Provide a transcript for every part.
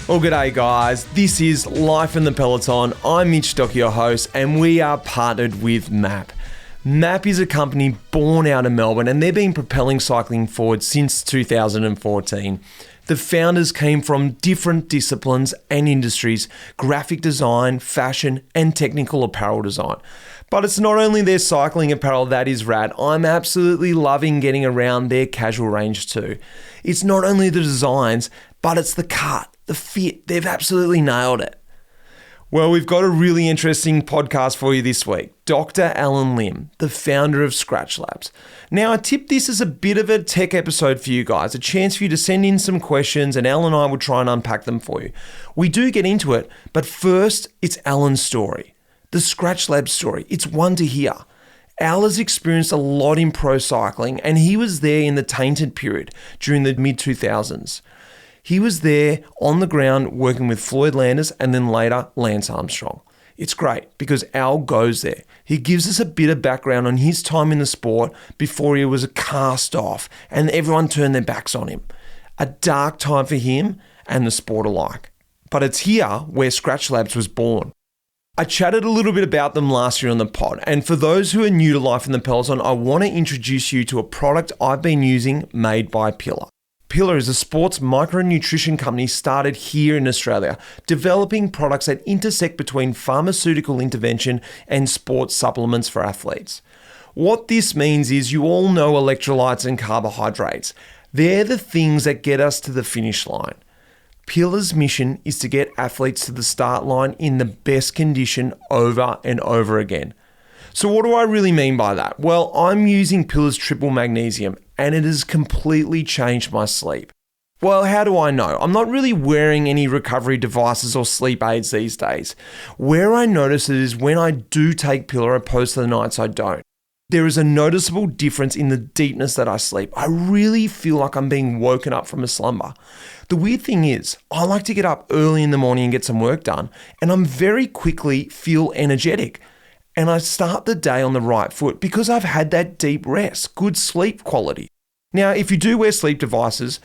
Well, g'day guys, this is Life in the Peloton. I'm Mitch Stock, your host, and we are partnered with MAAP. MAAP is a company born out of Melbourne, and they've been propelling cycling forward since 2014. The founders came from different disciplines and industries: graphic design, fashion, and technical apparel design. But it's not only their cycling apparel that is rad. I'm absolutely loving getting around their casual range too. It's not only the designs, but it's the cut, the fit. They've absolutely nailed it. Well, we've got a really interesting podcast for you this week. Dr. Alan Lim, the founder of Skratch Labs. Now, I tipped this as a bit of a tech episode for you guys, a chance for you to send in some questions, and Al and I will try and unpack them for you. We do get into it, but first, it's Alan's story. The Skratch Labs story. It's one to hear. Al has experienced a lot in pro cycling, and he was there in the tainted period during the mid-2000s. He was there on the ground working with Floyd Landis and then later Lance Armstrong. It's great because Al goes there. He gives us a bit of background on his time in the sport before he was a cast off and everyone turned their backs on him. A dark time for him and the sport alike. But it's here where Skratch Labs was born. I chatted a little bit about them last year on the pod, and for those who are new to Life in the Peloton, I want to introduce you to a product I've been using made by Pillar. Pillar is a sports micronutrition company started here in Australia, developing products that intersect between pharmaceutical intervention and sports supplements for athletes. What this means is you all know electrolytes and carbohydrates. They're the things that get us to the finish line. Pillar's mission is to get athletes to the start line in the best condition over and over again. So what do I really mean by that? Well, I'm using Pillar's triple magnesium, and it has completely changed my sleep. Well, how do I know? I'm not really wearing any recovery devices or sleep aids these days. Where I notice it is when I do take Pillar opposed to the nights I don't. There is a noticeable difference in the deepness that I sleep. I really feel like I'm being woken up from a slumber. The weird thing is, I like to get up early in the morning and get some work done, and I'm very quickly feel energetic. And I start the day on the right foot because I've had that deep rest, good sleep quality. Now, if you do wear sleep devices,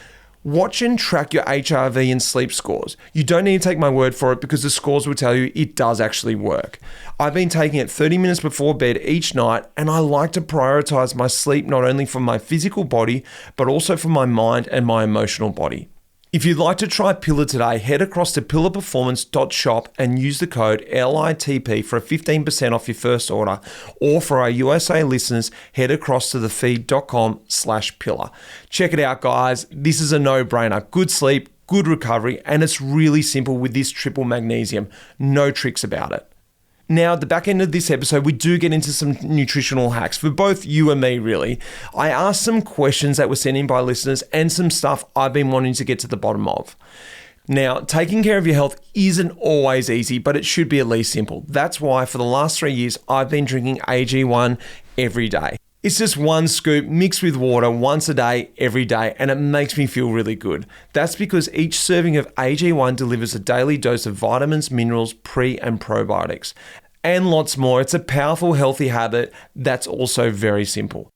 watch and track your HRV and sleep scores. You don't need to take my word for it because the scores will tell you it does actually work. I've been taking it 30 minutes before bed each night, and I like to prioritize my sleep not only for my physical body, but also for my mind and my emotional body. If you'd like to try Pillar today, head across to pillarperformance.shop and use the code LITP for a 15% off your first order. Or for our USA listeners, head across to thefeed.com/pillar. Check it out, guys. This is a no-brainer. Good sleep, good recovery, and it's really simple with this triple magnesium. No tricks about it. Now, at the back end of this episode, we do get into some nutritional hacks for both you and me, really. I asked some questions that were sent in by listeners and some stuff I've been wanting to get to the bottom of. Now, taking care of your health isn't always easy, but it should be at least simple. That's why for the last 3 years, I've been drinking AG1 every day. It's just one scoop mixed with water once a day, every day, and it makes me feel really good. That's because each serving of AG1 delivers a daily dose of vitamins, minerals, pre- and probiotics, and lots more. It's a powerful, healthy habit that's also very simple.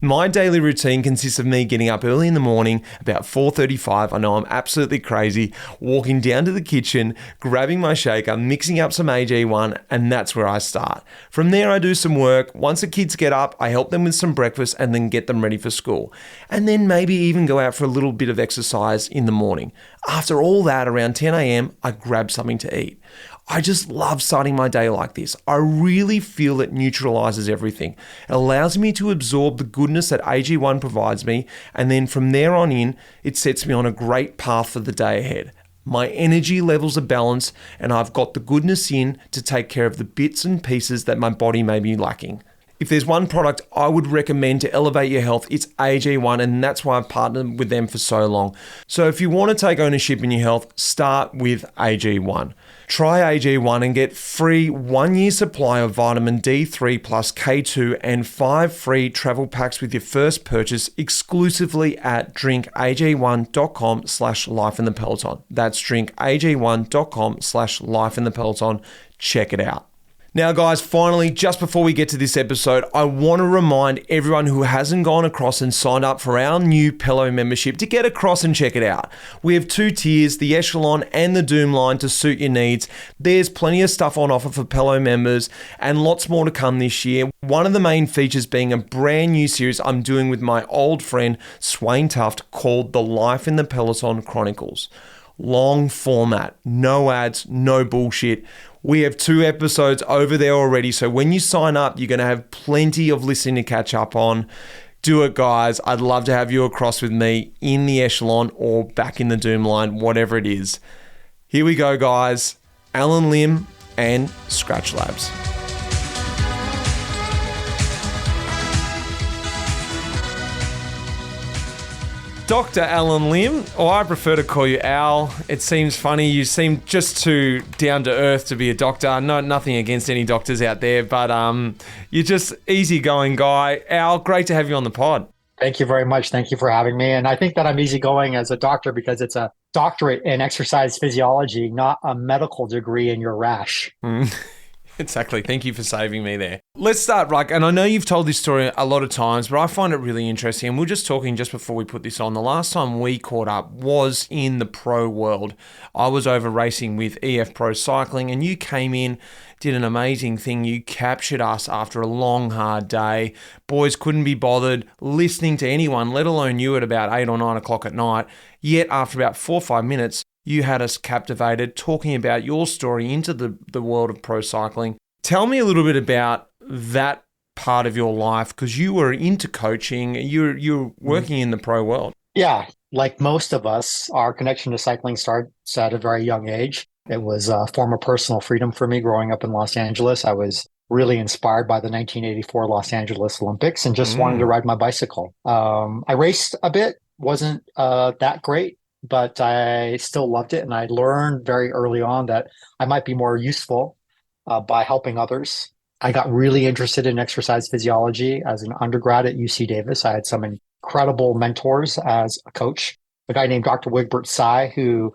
My daily routine consists of me getting up early in the morning, about 4:35. I know I'm absolutely crazy, walking down to the kitchen, grabbing my shaker, mixing up some AG1, and that's where I start. From there, I do some work. Once the kids get up, I help them with some breakfast and then get them ready for school. And then maybe even go out for a little bit of exercise in the morning. After all that, around 10 a.m., I grab something to eat. I just love starting my day like this. I really feel it neutralizes everything. It allows me to absorb the goodness that AG1 provides me, and then from there on in, it sets me on a great path for the day ahead. My energy levels are balanced, and I've got the goodness in to take care of the bits and pieces that my body may be lacking. If there's one product I would recommend to elevate your health, it's AG1, and that's why I've partnered with them for so long. So if you want to take ownership in your health, start with AG1. Try AG1 and get free 1-year supply of vitamin D3 plus K2 and 5 free travel packs with your first purchase exclusively at drinkag1.com/lifeinthepeloton. That's drinkag1.com/lifeinthepeloton. Check it out. Now, guys, finally, just before we get to this episode, I want to remind everyone who hasn't gone across and signed up for our new Pelo membership to get across and check it out. We have 2 tiers, the Echelon and the Doom line, to suit your needs. There's plenty of stuff on offer for Pelo members and lots more to come this year. One of the main features being a brand new series I'm doing with my old friend Swain Tuft called The Life in the Peloton Chronicles. Long format, no ads, no bullshit. We have 2 episodes over there already, so when you sign up, you're going to have plenty of listening to catch up on. Do it, guys. I'd love to have you across with me in the Echelon or back in the Doom line, whatever it is. Here we go, guys. Alan Lim and Skratch Labs. Dr. Alan Lim, or I prefer to call you Al. It seems funny. You seem just too down to earth to be a doctor. No, nothing against any doctors out there, but you're just easygoing guy. Al, great to have you on the pod. Thank you very much. Thank you for having me. And I think that I'm easygoing as a doctor because it's a doctorate in exercise physiology, not a medical degree in your rash. Exactly. Thank you for saving me there. Let's start, right? And I know you've told this story a lot of times, but I find it really interesting. And we we're just talking just before we put this on. The last time we caught up was in the pro world. I was over racing with EF Pro Cycling, and you came in, did an amazing thing. You captured us after a long, hard day. Boys couldn't be bothered listening to anyone, let alone you at about 8 or 9 o'clock at night. Yet after about 4 or 5 minutes, you had us captivated talking about your story into the world of pro cycling. Tell me a little bit about that part of your life, because you were into coaching, you're working in the pro world. Yeah, like most of us, our connection to cycling starts at a very young age. It was a form of personal freedom for me growing up in Los Angeles. I was really inspired by the 1984 Los Angeles Olympics and just wanted to ride my bicycle. I raced a bit, wasn't that great, but I still loved it. And I learned very early on that I might be more useful by helping others. I got really interested in exercise physiology as an undergrad at UC Davis. I had some incredible mentors as a coach. A guy named Dr. Wigbert Tsai, who,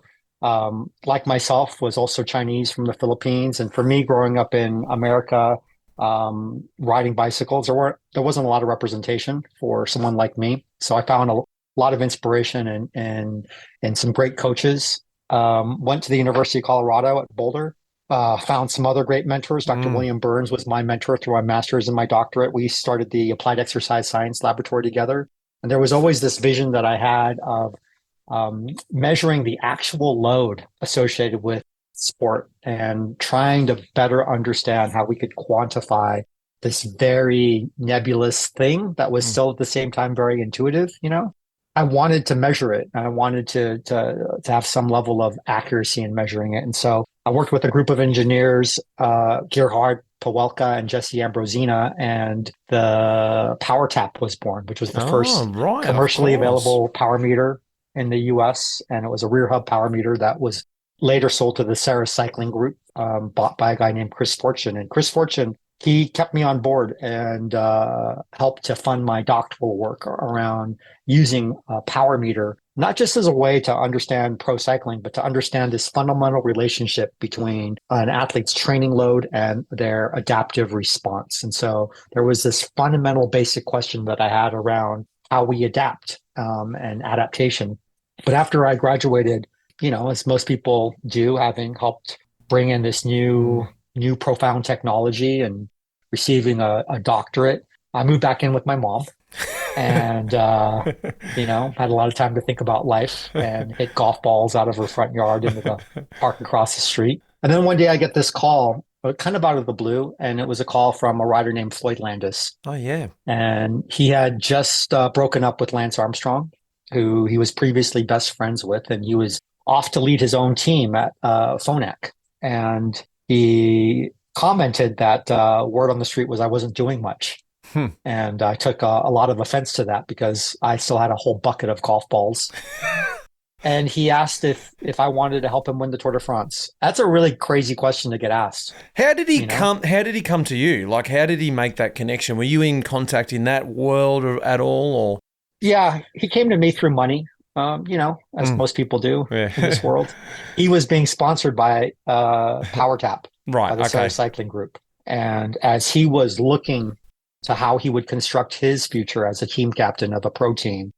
like myself, was also Chinese from the Philippines. And for me, growing up in America, riding bicycles, there wasn't a lot of representation for someone like me. So I found a lot of inspiration and some great coaches. Went to the University of Colorado at Boulder, found some other great mentors. Dr. William Burns was my mentor through my master's and my doctorate. We started the Applied Exercise Science Laboratory together. And there was always this vision that I had of measuring the actual load associated with sport and trying to better understand how we could quantify this very nebulous thing that was still at the same time very intuitive, you know? I wanted to measure it. I wanted to have some level of accuracy in measuring it. And so I worked with a group of engineers, Gerhard Pawelka and Jesse Ambrosina, and the Power Tap was born, which was the first commercially available power meter in the US. And it was a rear hub power meter that was later sold to the Sarah Cycling Group, bought by a guy named Chris Fortune. And Chris Fortune, he kept me on board and helped to fund my doctoral work around using a power meter, not just as a way to understand pro cycling, but to understand this fundamental relationship between an athlete's training load and their adaptive response. And so there was this fundamental basic question that I had around how we adapt and adaptation. But after I graduated, you know, as most people do, having helped bring in this new profound technology and receiving a doctorate, I moved back in with my mom and, you know, had a lot of time to think about life and hit golf balls out of her front yard into the park across the street. And then one day I get this call, kind of out of the blue, and it was a call from a rider named Floyd Landis. Oh, yeah. And he had just broken up with Lance Armstrong, who he was previously best friends with, and he was off to lead his own team at Phonak. And he commented that word on the street was I wasn't doing much. And I took a lot of offense to that because I still had a whole bucket of golf balls. And he asked if I wanted to help him win the Tour de France. That's a really crazy question to get asked. How did he come? How did he come to you? Like, how did he make that connection? Were you in contact in that world at all? Or yeah, he came to me through money. You know, as most people do in this world. He was being sponsored by Power Tap, right? By the Sarah Cycling Group. And as he was looking to how he would construct his future as a team captain of a pro team,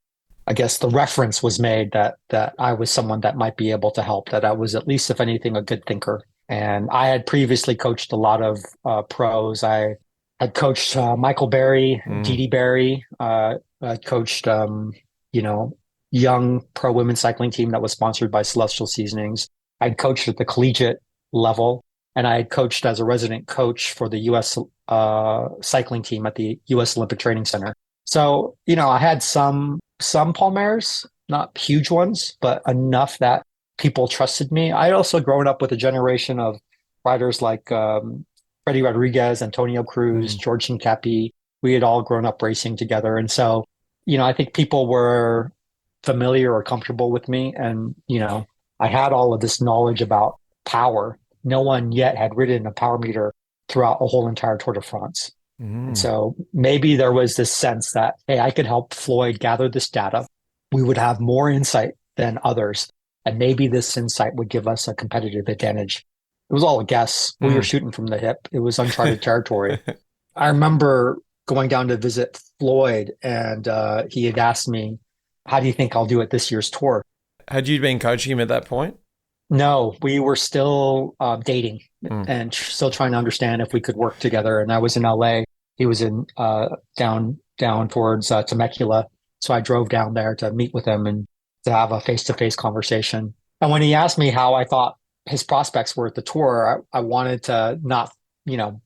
I guess the reference was made that I was someone that might be able to help, that I was at least, if anything, a good thinker. And I had previously coached a lot of pros. I had coached Michael Berry, Dee Berry. I coached, young pro women's cycling team that was sponsored by Celestial Seasonings. I'd coached at the collegiate level, and I had coached as a resident coach for the U.S. Cycling team at the U.S. Olympic Training Center. So, I had some Palmares, not huge ones, but enough that people trusted me. I had also grown up with a generation of riders like Freddie Rodriguez, Antonio Cruz, George Hincapie. We had all grown up racing together. And so, I think people were familiar or comfortable with me. And, I had all of this knowledge about power. No one yet had ridden a power meter throughout a whole entire Tour de France. And so maybe there was this sense that, hey, I could help Floyd gather this data. We would have more insight than others. And maybe this insight would give us a competitive advantage. It was all a guess. We were shooting from the hip. It was uncharted territory. I remember going down to visit Floyd, and he had asked me, how do you think I'll do at this year's tour? Had you been coaching him at that point? No, we were still dating and still trying to understand if we could work together. And I was in LA. He was in down towards Temecula. So I drove down there to meet with him and to have a face-to-face conversation. And when he asked me how I thought his prospects were at the tour, I wanted to not,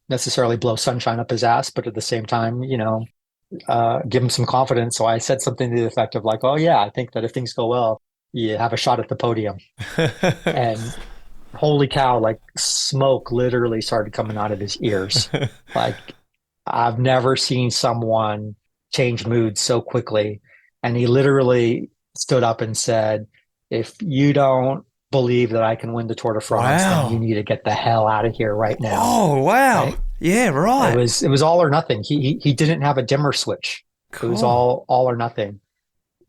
necessarily blow sunshine up his ass, but at the same time, give him some confidence. So I said something to the effect of like, oh yeah, I think that if things go well, you have a shot at the podium. And holy cow, like smoke literally started coming out of his ears. Like I've never seen someone change mood so quickly. And he literally stood up and said, if you don't believe that I can win the Tour de France, then you need to get the hell out of here right now. Oh, wow. Right? Yeah, right. It was all or nothing. He didn't have a dimmer switch. Cool. It was all or nothing.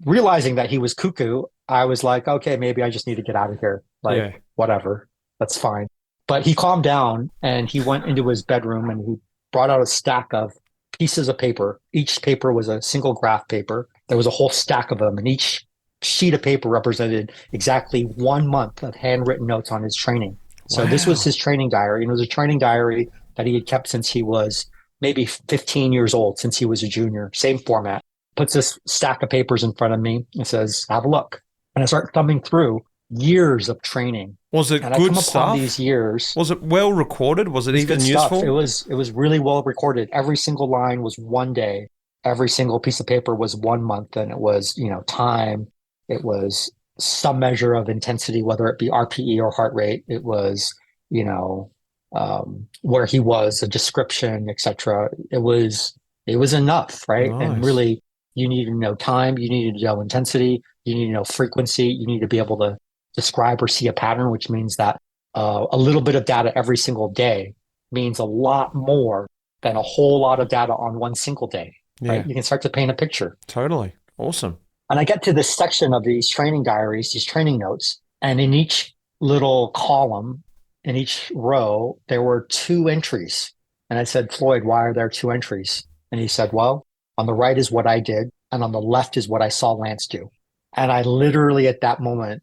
Realizing that he was cuckoo, I was like, okay, maybe I just need to get out of here. Like, whatever, that's fine. But he calmed down and he went into his bedroom and he brought out a stack of pieces of paper. Each paper was a single graph paper. There was a whole stack of them, and each sheet of paper represented exactly 1 month of handwritten notes on his training. So this was his training diary. And it was a training diary that he had kept since he was maybe 15 years old, since he was a junior. Same format. Puts this stack of papers in front of me and says, have a look. And I start thumbing through years of training. Was it and good I come stuff? Upon these years. Was it well recorded? Was it even useful? It was really well recorded. Every single line was 1 day. Every single piece of paper was 1 month. And it was, time. It was some measure of intensity, whether it be RPE or heart rate. It was, where he was, a description, etc. It was enough, right? Nice. And really, you need to know time. You need to know intensity. You need to know frequency. You need to be able to describe or see a pattern, which means that a little bit of data every single day means a lot more than a whole lot of data on one single day. Right? You can start to paint a picture. Totally. Awesome. And I get to this section of these training diaries, these training notes, and in each little column, in each row, there were 2 entries. And I said, Floyd, why are there 2 entries? And he said, well, on the right is what I did, and on the left is what I saw Lance do. And I literally at that moment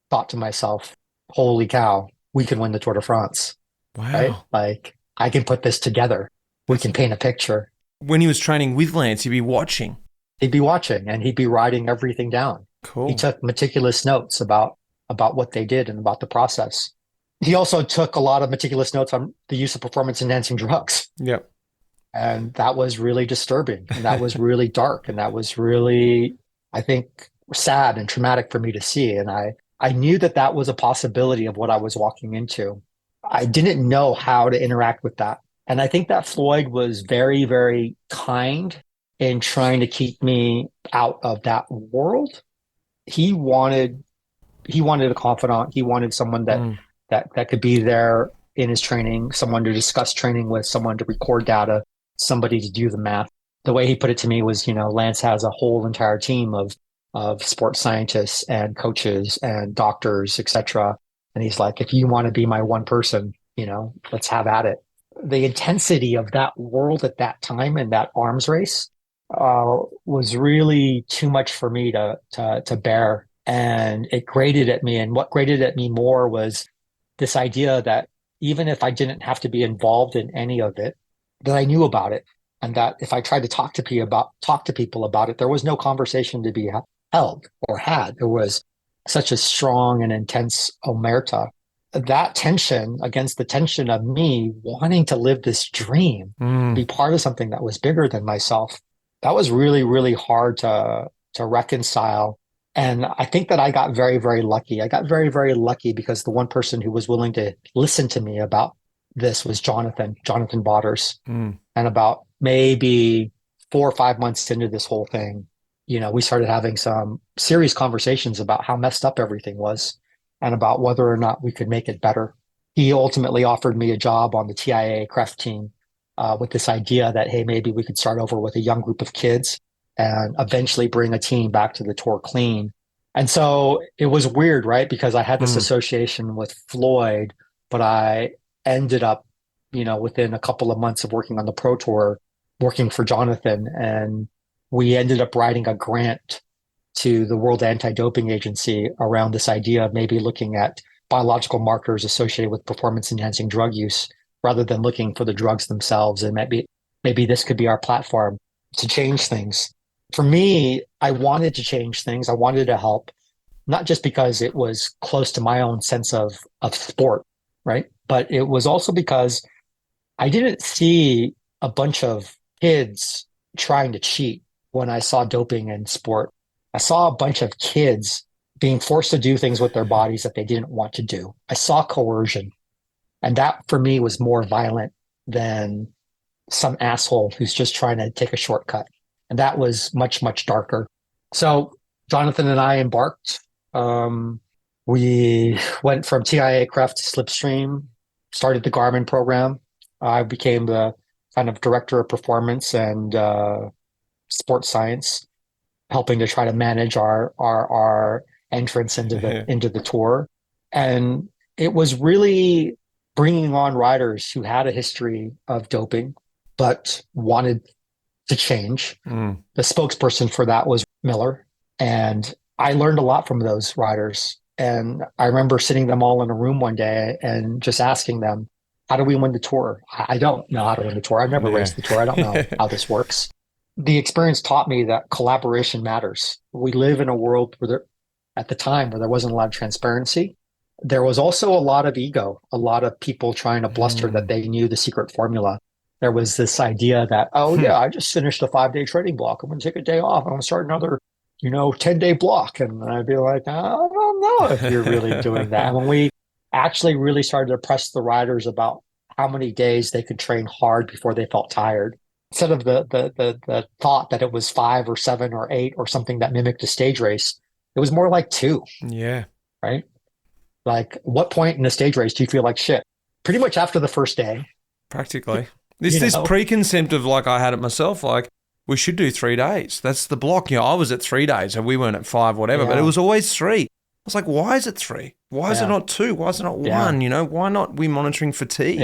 thought to myself, holy cow, we can win the Tour de France. Wow. Right? Like, I can put this together. We can paint a picture. When he was training with Lance, he'd be watching. He'd be watching and he'd be writing everything down. Cool. He took meticulous notes about what they did and about the process. He also took a lot of meticulous notes on the use of performance-enhancing drugs. Yep. And that was really disturbing. And that was really dark. And that was really, I think, sad and traumatic for me to see. And I knew that was a possibility of what I was walking into. I didn't know how to interact with that. And I think that Floyd was very, very kind in trying to keep me out of that world. He wanted a confidant. He wanted someone that could be there in his training, someone to discuss training with, someone to record data, somebody to do the math. The way he put it to me was, Lance has a whole entire team of sports scientists and coaches and doctors, etc. And he's like, if you want to be my one person, let's have at it. the intensity of that world at that time and that arms race was really too much for me to bear. And it grated at me. And what grated at me more was this idea that even if I didn't have to be involved in any of it, that I knew about it. And that if I tried to talk to people about it, there was no conversation to be held or had. There was such a strong and intense omerta. That tension against the tension of me wanting to live this dream, be part of something that was bigger than myself, that was really, really hard to reconcile. And I think that I got very, very lucky. I got very, very lucky because the one person who was willing to listen to me about this was Jonathan Botters. And about maybe 4 or 5 months into this whole thing, we started having some serious conversations about how messed up everything was and about whether or not we could make it better. He ultimately offered me a job on the TIA CREF team with this idea that, hey, maybe we could start over with a young group of kids and eventually bring a team back to the tour clean. And so it was weird, right? Because I had this association with Floyd, but I ended up, within a couple of months of working on the Pro Tour, working for Jonathan. And we ended up writing a grant to the World Anti-Doping Agency around this idea of maybe looking at biological markers associated with performance-enhancing drug use rather than looking for the drugs themselves. And maybe this could be our platform to change things. For me, I wanted to change things. I wanted to help, not just because it was close to my own sense of sport, right? But it was also because I didn't see a bunch of kids trying to cheat when I saw doping in sport. I saw a bunch of kids being forced to do things with their bodies that they didn't want to do. I saw coercion. And that for me was more violent than some asshole who's just trying to take a shortcut. And that was much, much darker. So Jonathan and I embarked. We went from TIA CREF to Slipstream, started the Garmin program. I became the kind of director of performance and sports science, helping to try to manage our entrance into the tour. And it was really bringing on riders who had a history of doping, but wanted to change. The spokesperson for that was Miller. And I learned a lot from those riders. And I remember sitting them all in a room one day and just asking them, how do we win the tour? I don't know how to win the tour. I've never raced the tour. I don't know how this works. The experience taught me that collaboration matters. We live in a world where at the time where there wasn't a lot of transparency. There was also a lot of ego, a lot of people trying to bluster that they knew the secret formula. There was this idea that, I just finished a 5-day training block. I'm going to take a day off. I'm going to start another, 10-day block. And I'd be like, I don't know if you're really doing that. And when we actually really started to press the riders about how many days they could train hard before they felt tired, instead of the thought that it was 5 or 7 or 8 or something that mimicked a stage race, it was more like 2. Yeah. Right? Like, what point in a stage race do you feel like shit? Pretty much after the first day. Practically. This preconcept of, like, I had it myself, like, we should do 3 days. That's the block. I was at 3 days and we weren't at 5, whatever, but it was always 3. I was like, why is it 3? Why is it not 2? Why is it not 1? Why not we monitoring fatigue?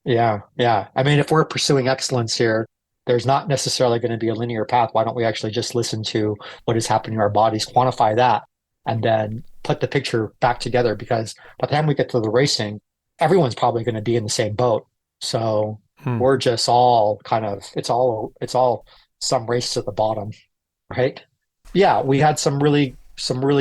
Yeah. I mean, if we're pursuing excellence here, there's not necessarily going to be a linear path. Why don't we actually just listen to what is happening in our bodies, quantify that, and then put the picture back together? Because by the time we get to the racing, everyone's probably going to be in the same boat. So we're just all kind of, it's all some race to the bottom, right? Yeah, we had some really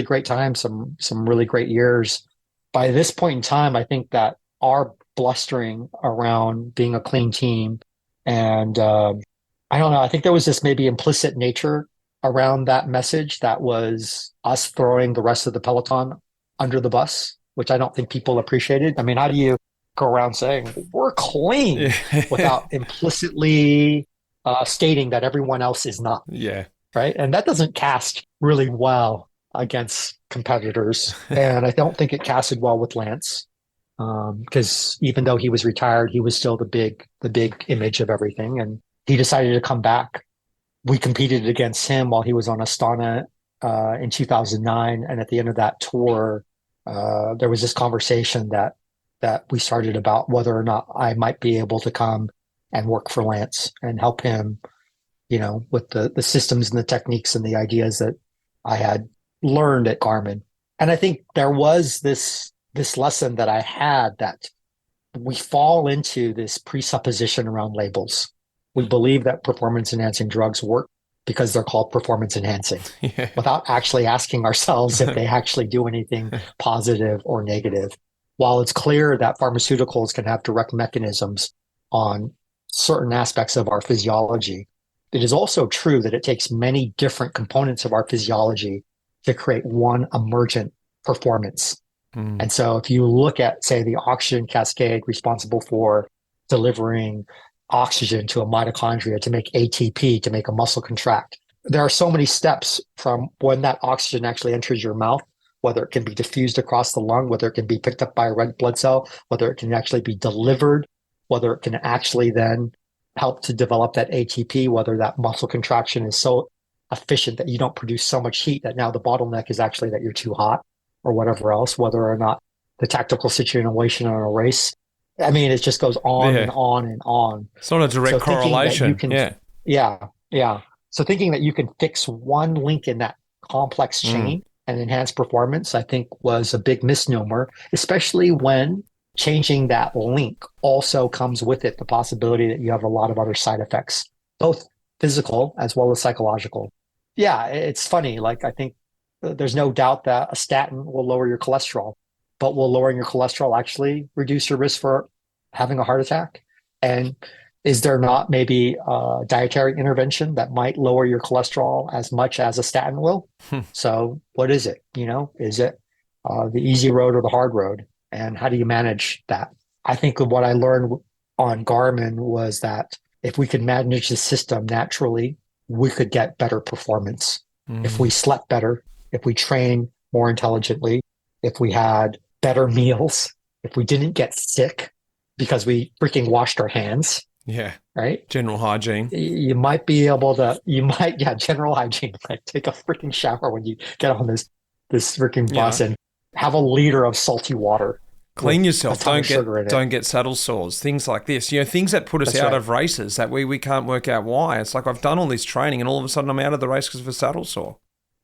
great times, some really great years. By this point in time, I think that our blustering around being a clean team, and I don't know, I think there was this maybe implicit nature around that message that was us throwing the rest of the Peloton under the bus, which I don't think people appreciated. I mean, how do you go around saying we're clean without implicitly stating that everyone else is not? Yeah. Right. And that doesn't cast really well against competitors. And I don't think it casted well with Lance, because even though he was retired, he was still the big image of everything. And he decided to come back. We competed against him while he was on Astana in 2009. And at the end of that tour, there was this conversation that that we started about whether or not I might be able to come and work for Lance and help him, with the systems and the techniques and the ideas that I had learned at Garmin. And I think there was this lesson that I had, that we fall into this presupposition around labels. We believe that performance enhancing drugs work because they're called performance enhancing, without actually asking ourselves if they actually do anything positive or negative. While it's clear that pharmaceuticals can have direct mechanisms on certain aspects of our physiology, it is also true that it takes many different components of our physiology to create one emergent performance. And so if you look at, say, the oxygen cascade responsible for delivering oxygen to a mitochondria to make ATP, to make a muscle contract, there are so many steps from when that oxygen actually enters your mouth, whether it can be diffused across the lung, whether it can be picked up by a red blood cell, whether it can actually be delivered, whether it can actually then help to develop that ATP, whether that muscle contraction is so efficient that you don't produce so much heat that now the bottleneck is actually that you're too hot, or whatever else, whether or not the tactical situation in a race. I mean, it just goes on and on and on. It's not a direct correlation. Yeah. So thinking that you can fix one link in that complex chain and enhance performance, I think was a big misnomer, especially when changing that link also comes with it the possibility that you have a lot of other side effects, both physical as well as psychological. Yeah, it's funny. Like, I think there's no doubt that a statin will lower your cholesterol, but will lowering your cholesterol actually reduce your risk for having a heart attack? And is there not maybe a dietary intervention that might lower your cholesterol as much as a statin will? So what is it? Is it the easy road or the hard road? And how do you manage that? I think what I learned on Garmin was that if we could manage the system naturally, we could get better performance. If we slept better, if we train more intelligently, if we had better meals, if we didn't get sick because we freaking washed our hands. Yeah. Right? General hygiene. You might be able to, general hygiene, like take a freaking shower when you get on this freaking bus and have a liter of salty water. Clean yourself. Don't get saddle sores, things like this. Things that put us out of races that we can't work out why. It's like I've done all this training and all of a sudden I'm out of the race because of a saddle sore.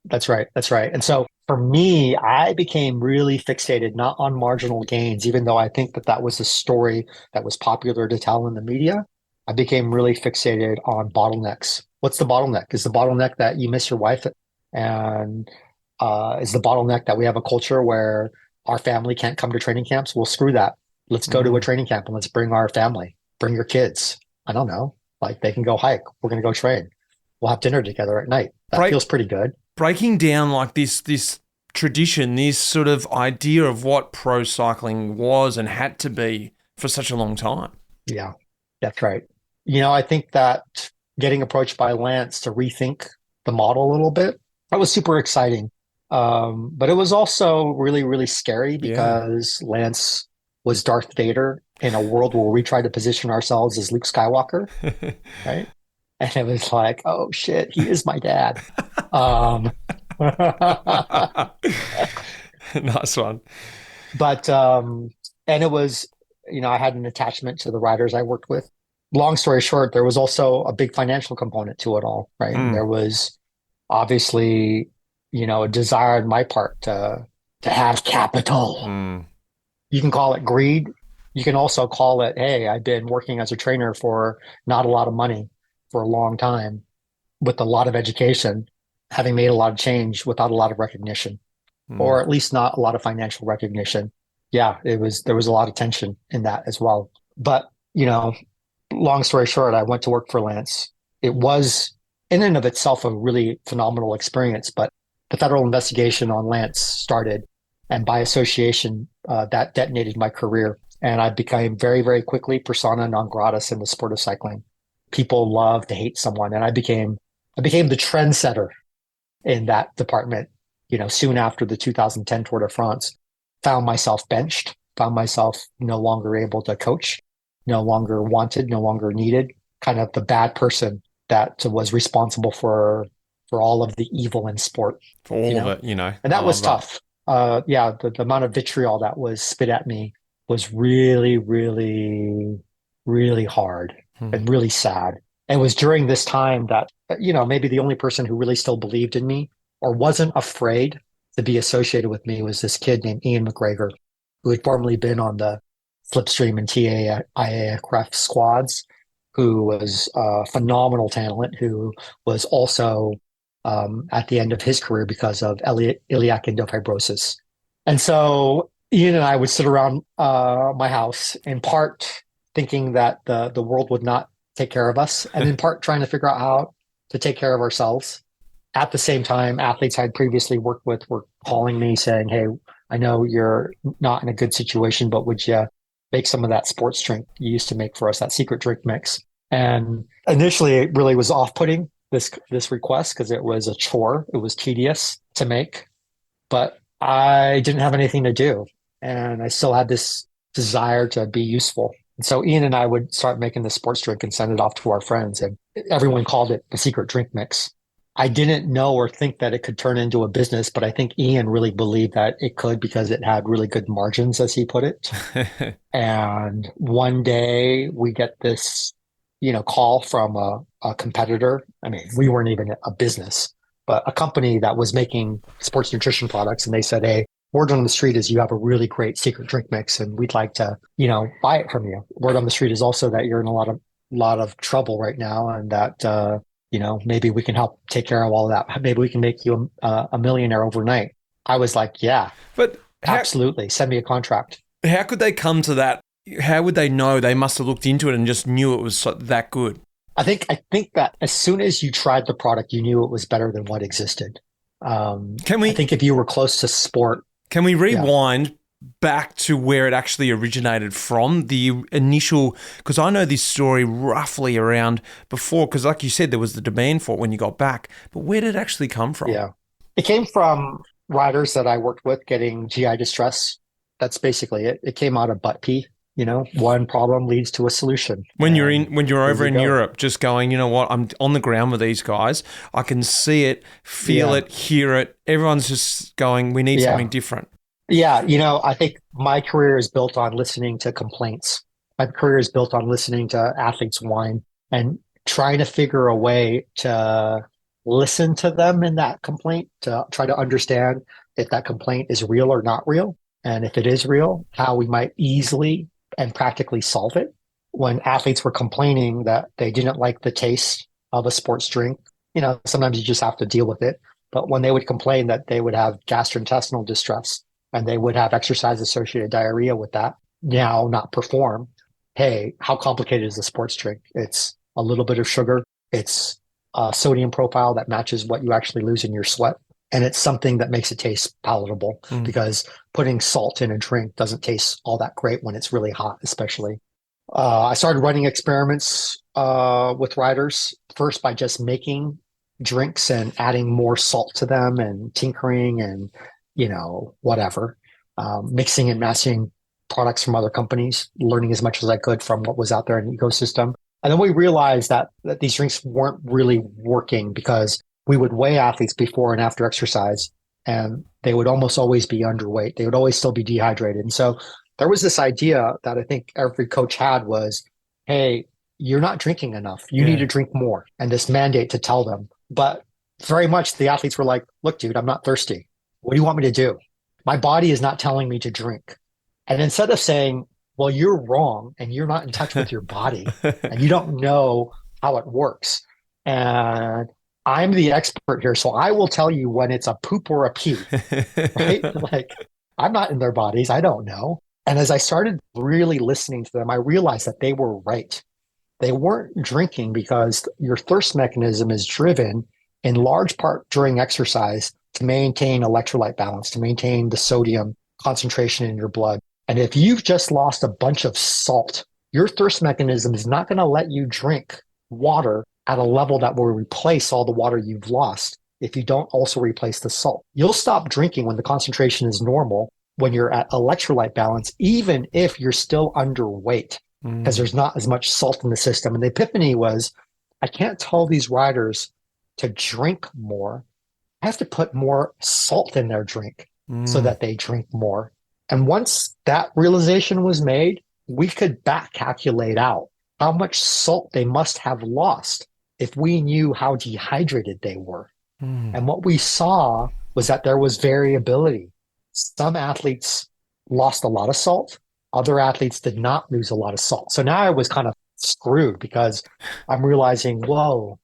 That's right. And so for me, I became really fixated not on marginal gains, even though I think that was a story that was popular to tell in the media. I became really fixated on bottlenecks. What's the bottleneck? Is the bottleneck that you miss your wife? And is the bottleneck that we have a culture where our family can't come to training camps? Well, screw that. Let's go to a training camp and let's bring our family, bring your kids. I don't know. Like, they can go hike. We're going to go train. We'll have dinner together at night. That feels pretty good. Breaking down like this tradition, this sort of idea of what pro cycling was and had to be for such a long time. Yeah, that's right. I think that getting approached by Lance to rethink the model a little bit, that was super exciting. But it was also really, really scary because Lance was Darth Vader in a world where we tried to position ourselves as Luke Skywalker, right? And it was like, oh shit, he is my dad. Nice one. But, and it was, I had an attachment to the riders I worked with. Long story short, there was also a big financial component to it all, right? And there was obviously, a desire on my part to have capital. You can call it greed. You can also call it, hey, I've been working as a trainer for not a lot of money for a long time with a lot of education, having made a lot of change without a lot of recognition, or at least not a lot of financial recognition. Yeah, there was a lot of tension in that as well. But, long story short, I went to work for Lance. It was in and of itself a really phenomenal experience, but the federal investigation on Lance started, and by association, that detonated my career. And I became very, very quickly persona non grata in the sport of cycling. People love to hate someone, and I became the trendsetter in that department. Soon after the 2010 Tour de France, found myself benched, found myself no longer able to coach, no longer wanted, no longer needed, kind of the bad person that was responsible for all of the evil in sport. For all of it, And that was tough. The amount of vitriol that was spit at me was really, really, really hard and really sad. And it was during this time that, maybe the only person who really still believed in me or wasn't afraid to be associated with me was this kid named Ian McGregor, who had formerly been on the Slipstream and TAIA squads, who was a phenomenal talent, who was also at the end of his career because of iliac endofibrosis. And so Ian and I would sit around my house, in part thinking that the world would not take care of us, and in part trying to figure out how to take care of ourselves. At the same time, athletes I'd previously worked with were calling me saying, "Hey, I know you're not in a good situation, but would you make some of that sports drink you used to make for us, that secret drink mix?" And initially, it really was off-putting, this request, because it was a chore. It was tedious to make, but I didn't have anything to do, and I still had this desire to be useful. And so Ian and I would start making the sports drink and send it off to our friends, and everyone called it the secret drink mix. I didn't know or think that it could turn into a business, but I think Ian really believed that it could because it had really good margins, as he put it. And one day we get this, call from a competitor. I mean, we weren't even a business, but a company that was making sports nutrition products. And they said, "Hey, word on the street is you have a really great secret drink mix, and we'd like to, buy it from you. Word on the street is also that you're in a lot of trouble right now, and that maybe we can help take care of all of that. Maybe we can make you a millionaire overnight." I was like, "Yeah, But absolutely. Send me a contract." how could they come to that? How would they know? They must have looked into it and just knew it was that good. I think that as soon as you tried the product, you knew it was better than what existed. I think if you were close to sport. Can we rewind back to where it actually originated from? The initial, because I know this story roughly around before, because like you said, there was the demand for it when you got back. But where did it actually come from? Yeah. It came from riders that I worked with getting GI distress. That's basically it. It came out of butt pee. One problem leads to a solution. When you're over in Europe, just going, you know what, I'm on the ground with these guys. I can see it, feel it, hear it. Everyone's just going, we need something different. Yeah. I think my career is built on listening to complaints. My career is built on listening to athletes whine and trying to figure a way to listen to them in that complaint, to try to understand if that complaint is real or not real. And if it is real, how we might easily and practically solve it. When athletes were complaining that they didn't like the taste of a sports drink, sometimes you just have to deal with it. But when they would complain that they would have gastrointestinal distress and they would have exercise-associated diarrhea with that, now not perform, hey, how complicated is the sports drink? It's a little bit of sugar. It's a sodium profile that matches what you actually lose in your sweat. And it's something that makes it taste palatable because putting salt in a drink doesn't taste all that great when it's really hot, especially. I started running experiments with riders, first by just making drinks and adding more salt to them and tinkering and, whatever, mixing and matching products from other companies, learning as much as I could from what was out there in the ecosystem. And then we realized that these drinks weren't really working because we would weigh athletes before and after exercise, and they would almost always be underweight. They would always still be dehydrated. And so there was this idea that I think every coach had was, hey, you're not drinking enough. You need to drink more. And this mandate to tell them. But very much the athletes were like, look, dude, I'm not thirsty. What do you want me to do? My body is not telling me to drink. And instead of saying, well, you're wrong and you're not in touch with your body and you don't know how it works. And I'm the expert here, so I will tell you when it's a poop or a pee, right? Like, I'm not in their bodies. I don't know. And as I started really listening to them, I realized that they were right. They weren't drinking because your thirst mechanism is driven in large part during exercise to maintain electrolyte balance, to maintain the sodium concentration in your blood. And if you've just lost a bunch of salt, your thirst mechanism is not going to let you drink water at a level that will replace all the water you've lost if you don't also replace the salt. You'll stop drinking when the concentration is normal, when you're at electrolyte balance, even if you're still underweight, because there's not as much salt in the system. And the epiphany was, I can't tell these riders to drink more. I have to put more salt in their drink so that they drink more. And once that realization was made, we could back calculate out how much salt they must have lost if we knew how dehydrated they were. And what we saw was that there was variability. Some athletes lost a lot of salt. Other athletes did not lose a lot of salt. So now I was kind of screwed because I'm realizing, whoa,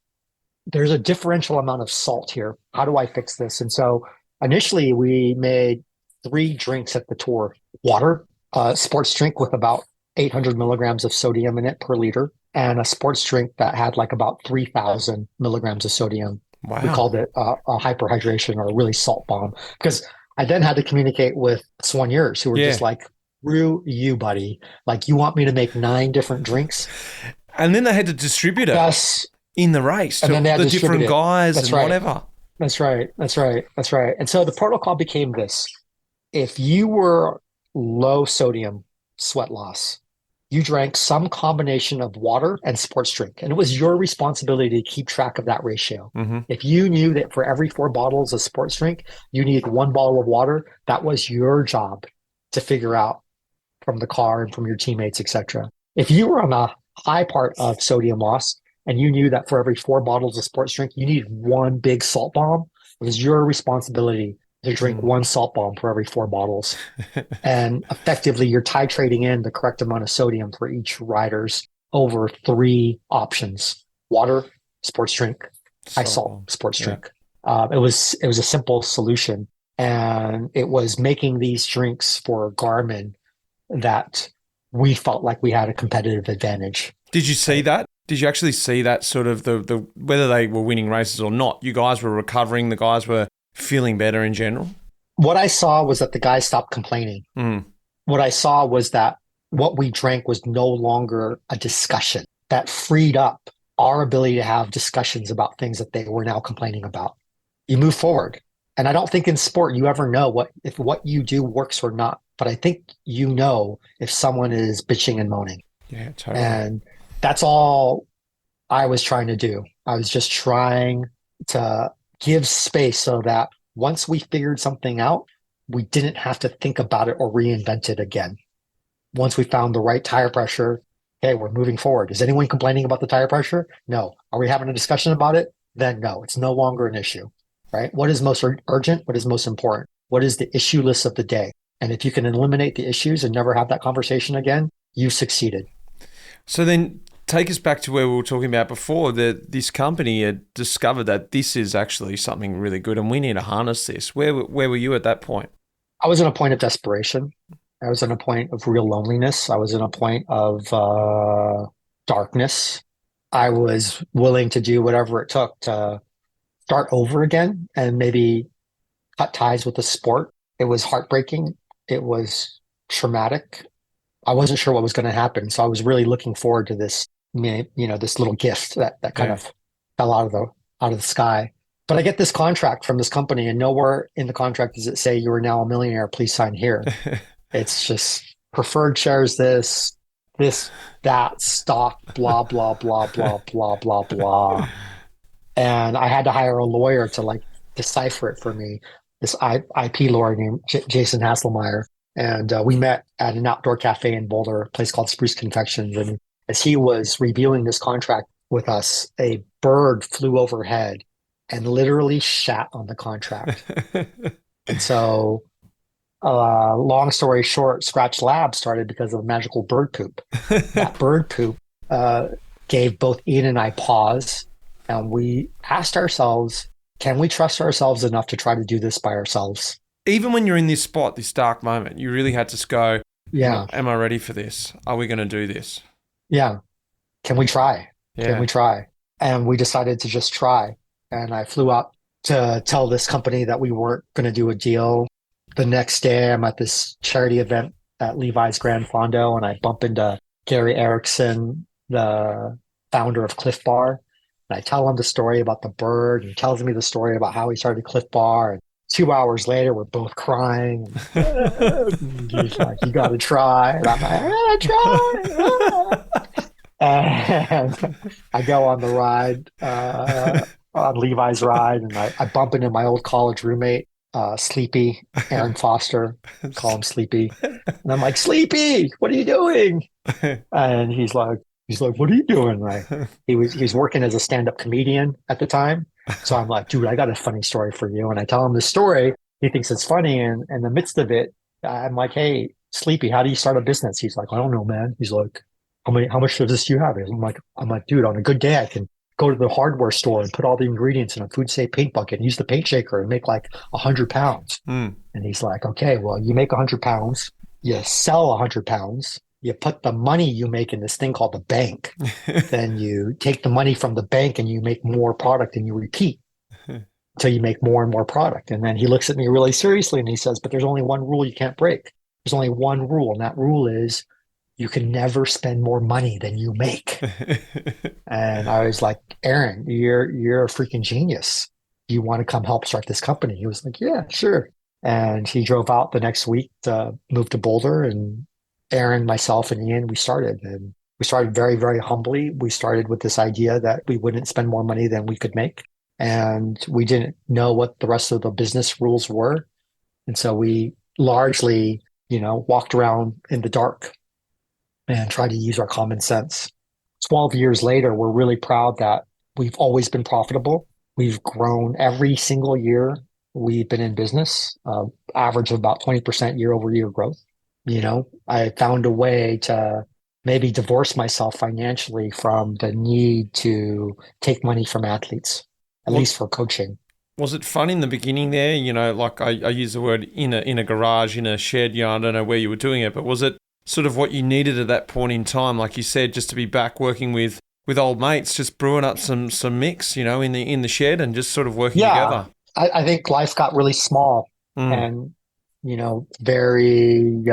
there's a differential amount of salt here. How do I fix this? And so initially we made 3 drinks at the tour. Water, a sports drink with about 800 milligrams of sodium in it per liter, and a sports drink that had like about 3,000 milligrams of sodium. Wow. We called it a hyperhydration or a really salt bomb, because I then had to communicate with soigneurs who were just like, screw you, buddy. Like, you want me to make 9 different drinks? And then they had to distribute it in the race to the different guys and whatever. That's right. And so the protocol became this. If you were low sodium sweat loss, you drank some combination of water and sports drink. And it was your responsibility to keep track of that ratio. If you knew that for every 4 bottles of sports drink, you needed 1 bottle of water, that was your job to figure out from the car and from your teammates, etc. If you were on a high part of sodium loss and you knew that for every 4 bottles of sports drink, you needed 1 big salt bomb, it was your responsibility to drink 1 salt bomb for every 4 bottles. And effectively, you're titrating in the correct amount of sodium for each rider's over 3 options: water, sports drink, high salt sports drink. It was a simple solution. And it was making these drinks for Garmin that we felt like we had a competitive advantage. Did you see that? Did you actually see that sort of the whether they were winning races or not? You guys were recovering, the guys were feeling better in general? What I saw was that the guys stopped complaining. What I saw was that what we drank was no longer a discussion. That freed up our ability to have discussions about things that they were now complaining about. You move forward. And I don't think in sport you ever know if what you do works or not. But I think you know if someone is bitching and moaning. Yeah, totally. And that's all I was trying to do. I was just trying to give space so that once we figured something out, we didn't have to think about it or reinvent it again. Once we found the right tire pressure, okay, we're moving forward. Is anyone complaining about the tire pressure? No. Are we having a discussion about it? Then no, it's no longer an issue, right? What is most urgent? What is most important? What is the issue list of the day? And if you can eliminate the issues and never have that conversation again, you've succeeded. So then take us back to where we were talking about before, that this company had discovered that this is actually something really good and we need to harness this. Where were you at that point? I was in a point of desperation. I was in a point of real loneliness. I was in a point of darkness. I was willing to do whatever it took to start over again and maybe cut ties with the sport. It was heartbreaking. It was traumatic. I wasn't sure what was going to happen. So I was really looking forward to this, this little gift that kind of fell out of the sky. But I get this contract from this company, and nowhere in the contract does it say you are now a millionaire, please sign here. It's just preferred shares, this, that, stock, blah, blah, blah, blah, blah, blah, blah. And I had to hire a lawyer to decipher it for me, this IP lawyer named Jason Hasselmeyer. And we met at an outdoor cafe in Boulder, a place called Spruce Confections. And as he was reviewing this contract with us, a bird flew overhead and literally shat on the contract. And so, long story short, Skratch Labs started because of magical bird poop. That bird poop gave both Ian and I pause. And we asked ourselves, can we trust ourselves enough to try to do this by ourselves? Even when you're in this spot, this dark moment, you really had to go, yeah, am I ready for this? Are we going to do this? Yeah. Can we try? Yeah. Can we try? And we decided to just try. And I flew up to tell this company that we weren't going to do a deal. The next day, I'm at this charity event at Levi's Grand Fondo, and I bump into Gary Erickson, the founder of Cliff Bar. And I tell him the story about the bird, and he tells me the story about how he started Cliff Bar. And 2 hours later, we're both crying. He's like, you got to try. And I'm like, I try. And I go on the ride, on Levi's ride, and I bump into my old college roommate, Sleepy, Aaron Foster, call him Sleepy. And I'm like, Sleepy, what are you doing? And he's like, what are you doing? Like he was working as a stand-up comedian at the time. So I'm like, dude, I got a funny story for you. And I tell him the story. He thinks it's funny. And in the midst of it, I'm like, hey, Sleepy, how do you start a business? He's like, I don't know, man. He's like, how much of this do you have? I'm like, dude, on a good day, I can go to the hardware store and put all the ingredients in a food safe paint bucket and use the paint shaker and make like 100 pounds. And he's like, okay, well, you make 100 pounds, you sell 100 pounds, you put the money you make in this thing called the bank. Then you take the money from the bank and you make more product and you repeat until you make more and more product. And then he looks at me really seriously and he says, but there's only one rule you can't break. There's only one rule. And that rule is you can never spend more money than you make. And I was like, Aaron, you're a freaking genius. You want to come help start this company? He was like, yeah, sure. And he drove out the next week to move to Boulder, and Aaron, myself, and Ian, we started. And we started very, very humbly. We started with this idea that we wouldn't spend more money than we could make. And we didn't know what the rest of the business rules were. And so we largely, walked around in the dark and tried to use our common sense. 12 years later, we're really proud that we've always been profitable. We've grown every single year we've been in business, average of about 20% year over year growth. I found a way to maybe divorce myself financially from the need to take money from athletes, at least for coaching. Was it fun in the beginning there? Like I use the word in a garage, in a shed, I don't know where you were doing it, but was it sort of what you needed at that point in time, like you said, just to be back working with old mates, just brewing up some mix, in the shed and just sort of working together? I think life got really small and, very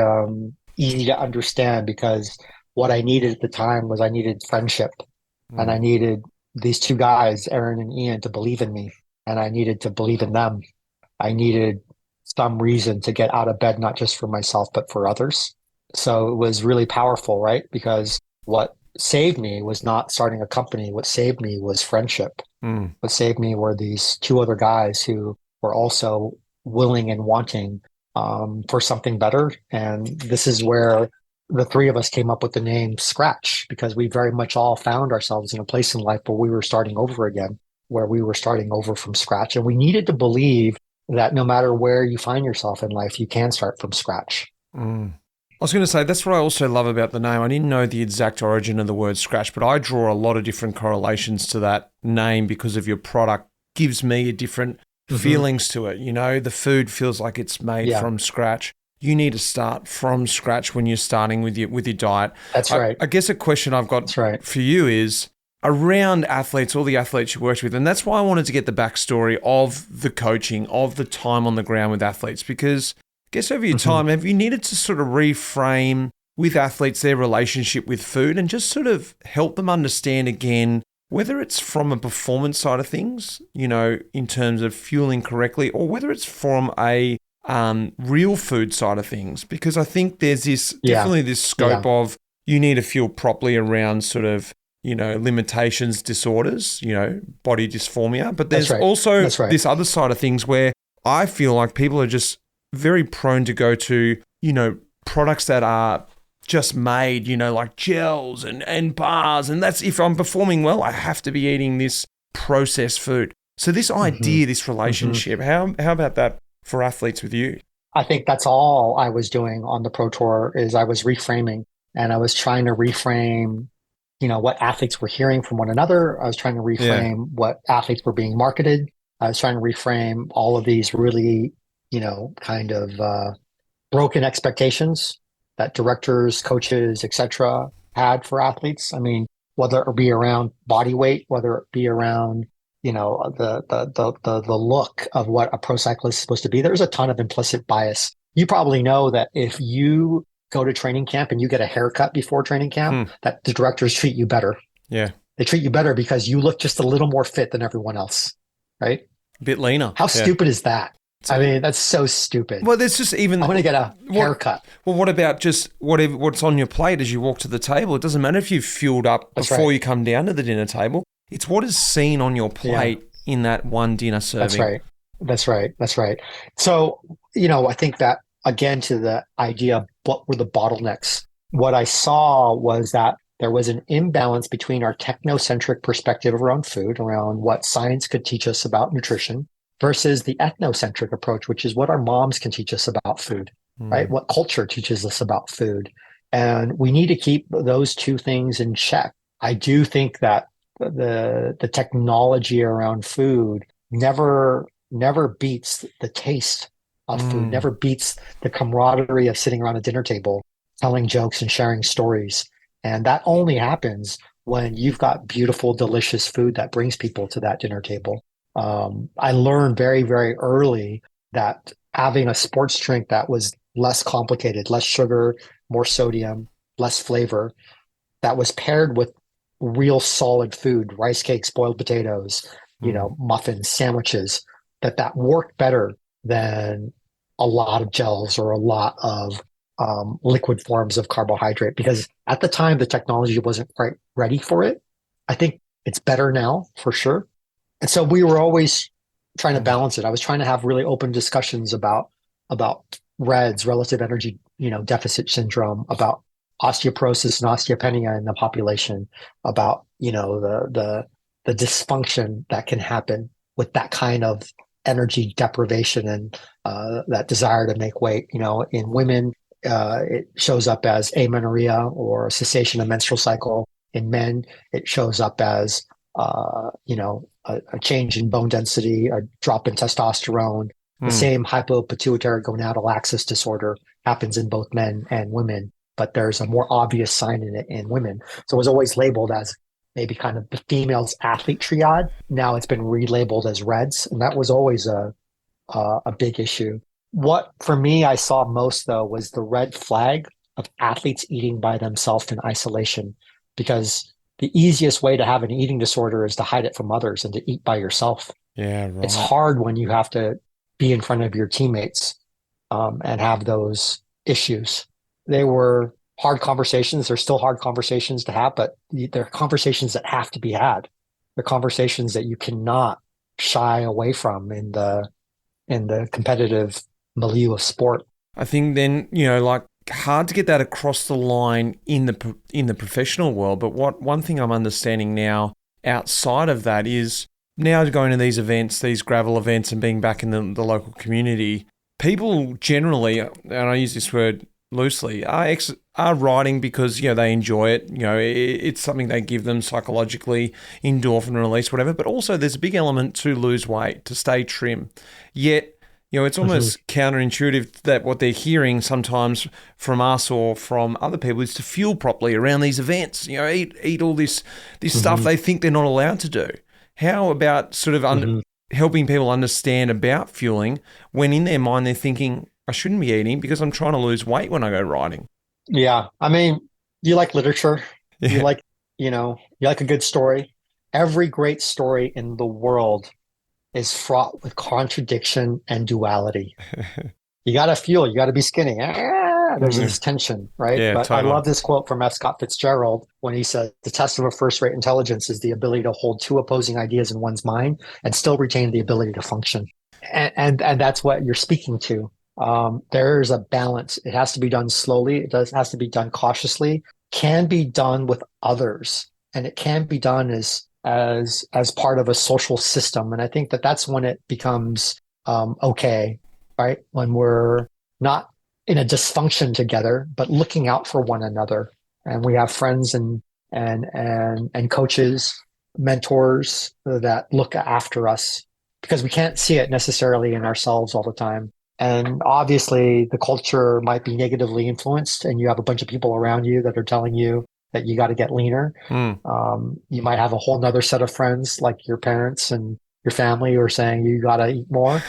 easy to understand, because what I needed at the time was I needed friendship and I needed these two guys, Aaron and Ian, to believe in me, and I needed to believe in them. I needed some reason to get out of bed, not just for myself, but for others. So it was really powerful, right? Because what saved me was not starting a company. What saved me was friendship. What saved me were these two other guys who were also willing and wanting for something better. And this is where the three of us came up with the name Skratch, because we very much all found ourselves in a place in life where we were starting over again, where we were starting over from scratch. And we needed to believe that no matter where you find yourself in life, you can start from scratch. I was going to say, that's what I also love about the name. I didn't know the exact origin of the word scratch, but I draw a lot of different correlations to that name because of your product. Gives me a different feelings to it. The food feels like it's made from scratch. You need to start from scratch when you're starting with your diet. That's right. I guess a question I've got for you is around athletes, all the athletes you worked with, and that's why I wanted to get the backstory of the coaching, of the time on the ground with athletes, because I guess over your time, have you needed to sort of reframe with athletes their relationship with food and just sort of help them understand again, whether it's from a performance side of things, in terms of fueling correctly, or whether it's from a real food side of things? Because I think there's definitely this scope of you need to fuel properly around sort of, limitations, disorders, body dysphoria. But there's also this other side of things where I feel like people are just very prone to go to, products that are just made, like gels and bars. And that's, if I'm performing well, I have to be eating this processed food. So this idea, this relationship, how about that for athletes with you? I think that's all I was doing on the Pro Tour is I was reframing, and I was trying to reframe, what athletes were hearing from one another. I was trying to reframe what athletes were being marketed. I was trying to reframe all of these really, kind of broken expectations that directors, coaches, etc. had for athletes. I mean, whether it be around body weight, whether it be around, the look of what a pro cyclist is supposed to be. There's a ton of implicit bias. You probably know that if you go to training camp and you get a haircut before training camp, that the directors treat you better. Yeah. They treat you better because you look just a little more fit than everyone else, right? A bit leaner. How stupid is that? I mean, that's so stupid. Well, there's just even... I'm going to get a haircut. Well, what about just what's on your plate as you walk to the table? It doesn't matter if you've fueled up before you come down to the dinner table. It's what is seen on your plate in that one dinner serving. That's right. That's right. That's right. So, I think that again to the idea of what were the bottlenecks, what I saw was that there was an imbalance between our technocentric perspective around food, around what science could teach us about nutrition, versus the ethnocentric approach, which is what our moms can teach us about food, right? What culture teaches us about food. And we need to keep those two things in check. I do think that the technology around food never beats the taste of food, never beats the camaraderie of sitting around a dinner table, telling jokes and sharing stories. And that only happens when you've got beautiful, delicious food that brings people to that dinner table. I learned very, very early that having a sports drink that was less complicated, less sugar, more sodium, less flavor, that was paired with real solid food, rice cakes, boiled potatoes, muffins, sandwiches, that worked better than a lot of gels or a lot of liquid forms of carbohydrate. Because at the time, the technology wasn't quite ready for it. I think it's better now for sure. And so we were always trying to balance it. I was trying to have really open discussions about REDS, relative energy, deficit syndrome, about osteoporosis and osteopenia in the population, about, the dysfunction that can happen with that kind of energy deprivation and that desire to make weight. In women, it shows up as amenorrhea or cessation of menstrual cycle. In men, it shows up as a change in bone density, a drop in testosterone. The same hypopituitary gonadal axis disorder happens in both men and women, but there's a more obvious sign in it in women. So it was always labeled as maybe kind of the female's athlete triad. Now it's been relabeled as REDS, and that was always a big issue. What for me I saw most though was the red flag of athletes eating by themselves in isolation, because the easiest way to have an eating disorder is to hide it from others and to eat by yourself. Yeah, right. It's hard when you have to be in front of your teammates and have those issues. They were hard conversations. They're still hard conversations to have, but they're conversations that have to be had. They're conversations that you cannot shy away from in the competitive milieu of sport. I think then, like hard to get that across the line in the professional world. But one thing I'm understanding now outside of that is now going to these events, these gravel events, and being back in the local community, people generally, and I use this word loosely, are riding because they enjoy it. It's something they give them psychologically, endorphin release, whatever. But also, there's a big element to lose weight, to stay trim. Yet, it's almost counterintuitive that what they're hearing sometimes from us or from other people is to fuel properly around these events. Eat all this stuff they think they're not allowed to do. How about sort of helping people understand about fueling when in their mind they're thinking, I shouldn't be eating because I'm trying to lose weight when I go riding? Yeah. I mean, you like literature. Yeah. You like a good story. Every great story in the world is fraught with contradiction and duality. You got to fuel. You got to be skinny. There's this tension, right? Yeah, but totally. I love this quote from F. Scott Fitzgerald when he said, the test of a first-rate intelligence is the ability to hold two opposing ideas in one's mind and still retain the ability to function. And that's what you're speaking to. There's a balance. It has to be done slowly. Has to be done cautiously. Can be done with others, and it can be done as part of a social system. And I think that's when it becomes okay, right? When we're not in a dysfunction together, but looking out for one another, and we have friends and coaches, mentors that look after us, because we can't see it necessarily in ourselves all the time. And obviously the culture might be negatively influenced, and you have a bunch of people around you that are telling you that you got to get leaner. You might have a whole nother set of friends like your parents and your family who are saying you got to eat more.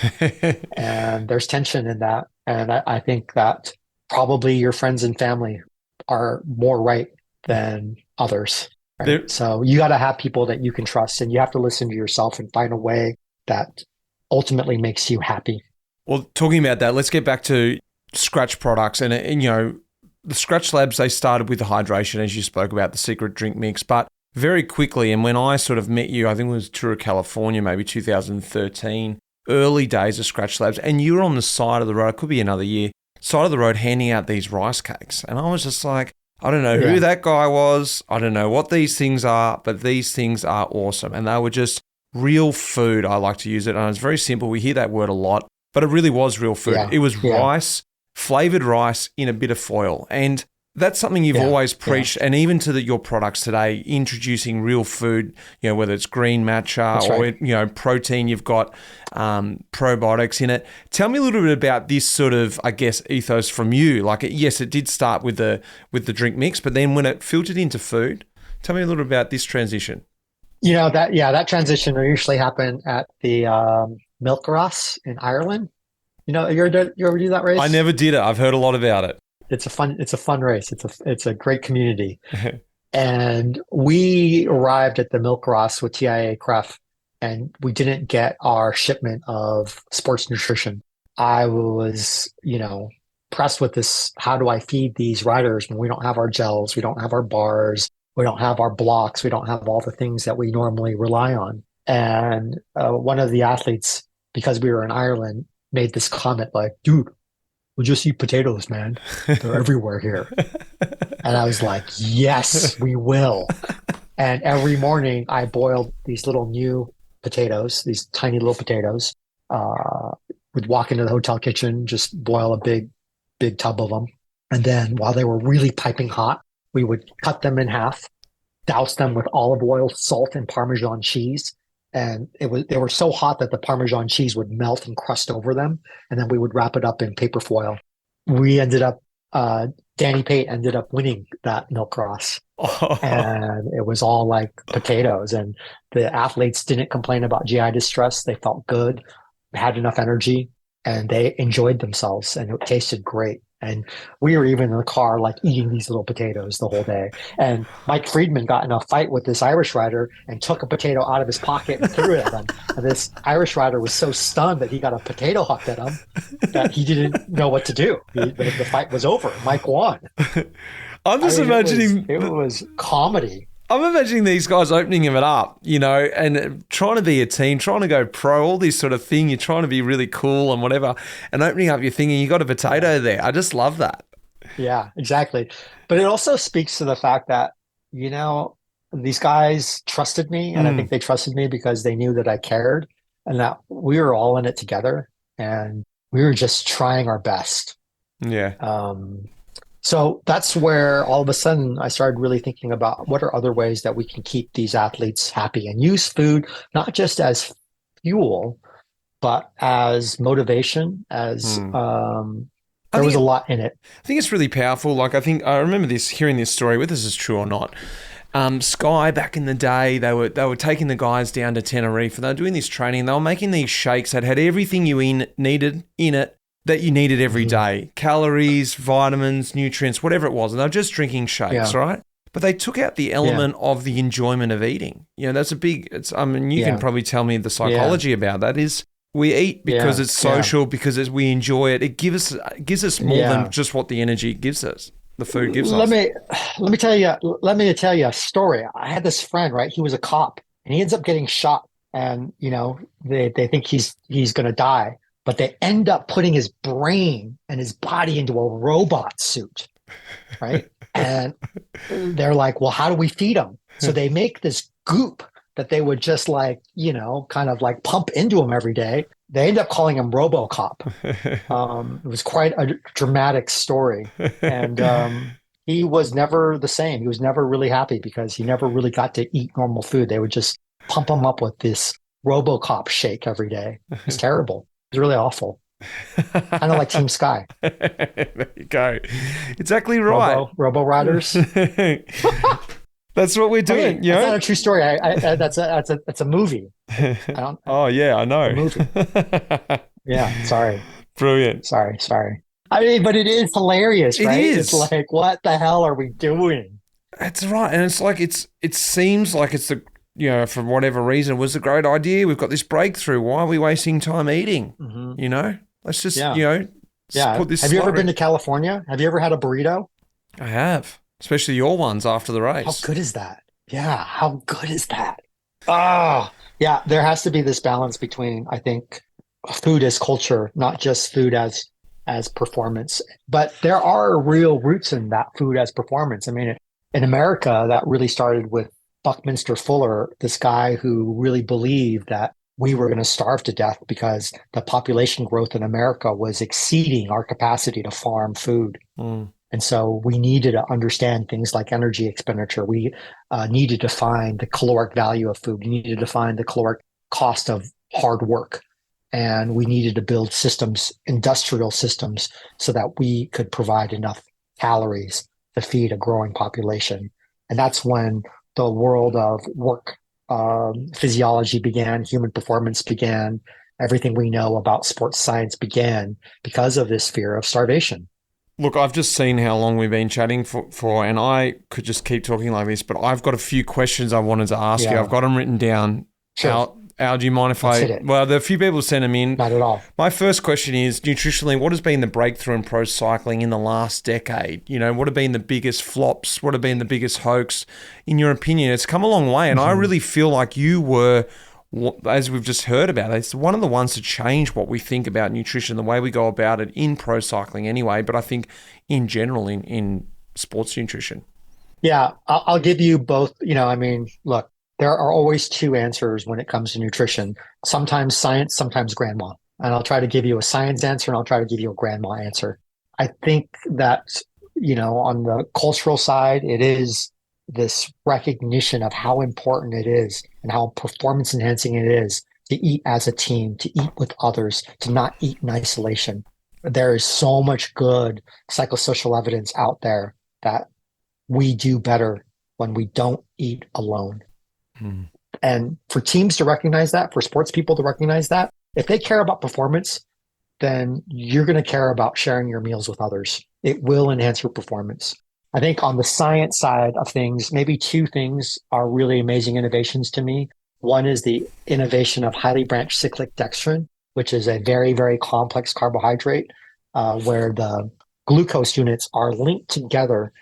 And there's tension in that. And I think that probably your friends and family are more right than others. Right? So you got to have people that you can trust, and you have to listen to yourself and find a way that ultimately makes you happy. Well, talking about that, let's get back to Skratch products. And the Skratch Labs, they started with the hydration, as you spoke about, the secret drink mix. But very quickly, and when I sort of met you, I think it was Tour of California, maybe 2013, early days of Skratch Labs, and you were on the side of the road, it could be another year, side of the road handing out these rice cakes. And I was just like, I don't know who that guy was. I don't know what these things are, but these things are awesome. And they were just real food. I like to use it. And it's very simple. We hear that word a lot, but it really was real food. It was rice, flavored rice in a bit of foil. And that's something you've always preached, and even to your products today, introducing real food, whether it's green matcha or, protein, you've got probiotics in it. Tell me a little bit about this sort of, I guess, ethos from you. Like, yes, it did start with the drink mix, but then when it filtered into food, tell me a little about this transition. That transition usually happened at the milk race in Ireland. You ever do that race? I never did it. I've heard a lot about it. It's a fun race. It's a great community. And we arrived at the milk race with TIA Craft, and we didn't get our shipment of sports nutrition. I was, pressed with this. How do I feed these riders when we don't have our gels? We don't have our bars. We don't have our blocks. We don't have all the things that we normally rely on. And one of the athletes, because we were in Ireland, made this comment like, dude, we'll just eat potatoes, man. They're everywhere here. And I was like, yes, we will. And every morning I boiled these little new potatoes, these tiny little potatoes. Would walk into the hotel kitchen, just boil a big tub of them. And then while they were really piping hot, we would cut them in half, douse them with olive oil, salt, and Parmesan cheese. And they were so hot that the Parmesan cheese would melt and crust over them. And then we would wrap it up in paper foil. We ended up, Danny Pate ended up winning that milk cross. And it was all like potatoes. And the athletes didn't complain about GI distress. They felt good, had enough energy, and they enjoyed themselves. And it tasted great. And we were even in the car, like eating these little potatoes the whole day. And Mike Friedman got in a fight with this Irish rider and took a potato out of his pocket and threw it at him. And this Irish rider was so stunned that he got a potato hucked at him that he didn't know what to do. The fight was over. Mike won. I'm just imagining it was comedy. I'm imagining these guys opening it up, and trying to be a team, trying to go pro, all this sort of thing. You're trying to be really cool and whatever, and opening up your thing and you got a potato there. I just love that. Yeah, exactly. But it also speaks to the fact that, these guys trusted me, and I think they trusted me because they knew that I cared and that we were all in it together and we were just trying our best. Yeah. So that's where all of a sudden I started really thinking about what are other ways that we can keep these athletes happy and use food, not just as fuel, but as motivation, as there was a lot in it. I think it's really powerful. Like, I remember hearing this story, whether this is true or not. Sky back in the day, they were taking the guys down to Tenerife and they were doing this training. They were making these shakes that had everything you needed in it that you needed every day. Calories, vitamins, nutrients, whatever it was. And they were just drinking shakes, right? But they took out the element of the enjoyment of eating. That's a big, you can probably tell me the psychology about that is we eat because it's social, because we enjoy it. It gives us more than just what the energy gives us. The food gives us. Let me tell you a story. I had this friend, right? He was a cop and he ends up getting shot and, they think he's going to die. But they end up putting his brain and his body into a robot suit, right? And they're like, well, how do we feed him? So they make this goop that they would just kind of like pump into him every day. They end up calling him RoboCop. It was quite a dramatic story. And he was never the same. He was never really happy because he never really got to eat normal food. They would just pump him up with this RoboCop shake every day. It was terrible. It's really awful. Kind of like Team Sky. There you go. Exactly right. Robo Riders. That's what we're doing. That's not a true story. That's a movie. Oh yeah, I know. A movie. Yeah. Sorry. Brilliant. Sorry. I mean, but it is hilarious, right? It is. It's like, what the hell are we doing? That's right, and it's like it seems like it's the. For whatever reason, it was a great idea. We've got this breakthrough. Why are we wasting time eating? Let's just, put this. Have you ever been to California? Have you ever had a burrito? I have, especially your ones after the race. How good is that? Yeah. How good is that? Oh, yeah. There has to be this balance between, I think, food as culture, not just food as performance. But there are real roots in that food as performance. I mean, in America, that really started with Buckminster Fuller, this guy who really believed that we were going to starve to death because the population growth in America was exceeding our capacity to farm food. Mm. And so we needed to understand things like energy expenditure. We needed to find the caloric value of food. We needed to find the caloric cost of hard work. And we needed to build systems, industrial systems, so that we could provide enough calories to feed a growing population. And that's when the world of work physiology began, human performance began, everything we know about sports science began because of this fear of starvation. Look, I've just seen how long we've been chatting for, and I could just keep talking like this, but I've got a few questions I wanted to ask you. I've got them written down. Sure. Al, do you mind if Let's hit it. Well, there are a few people sent them in. Not at all. My first question is, nutritionally, what has been the breakthrough in pro cycling in the last decade? You know, what have been the biggest flops? What have been the biggest hoax? In your opinion, it's come a long way, and I really feel like you were, as we've just heard about it, it's one of the ones to change what we think about nutrition, the way we go about it in pro cycling anyway, but I think in general in sports nutrition. Yeah, I'll give you both. Look, there are always two answers when it comes to nutrition. Sometimes science, sometimes grandma. And I'll try to give you a science answer and I'll try to give you a grandma answer. I think that, on the cultural side, it is this recognition of how important it is and how performance enhancing it is to eat as a team, to eat with others, to not eat in isolation. There is so much good psychosocial evidence out there that we do better when we don't eat alone. And for teams to recognize that, for sports people to recognize that, if they care about performance, then you're going to care about sharing your meals with others. It will enhance your performance. I think on the science side of things, maybe two things are really amazing innovations to me. One is the innovation of highly branched cyclic dextrin, which is a very, very complex carbohydrate where the glucose units are linked together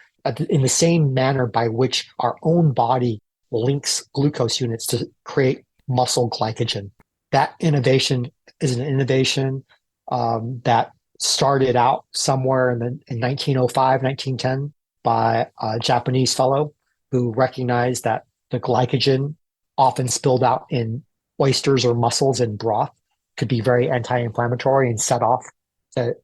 in the same manner by which our own body links glucose units to create muscle glycogen. That innovation is an innovation that started out somewhere in 1905, 1910 by a Japanese fellow who recognized that the glycogen often spilled out in oysters or mussels in broth could be very anti-inflammatory and set off to,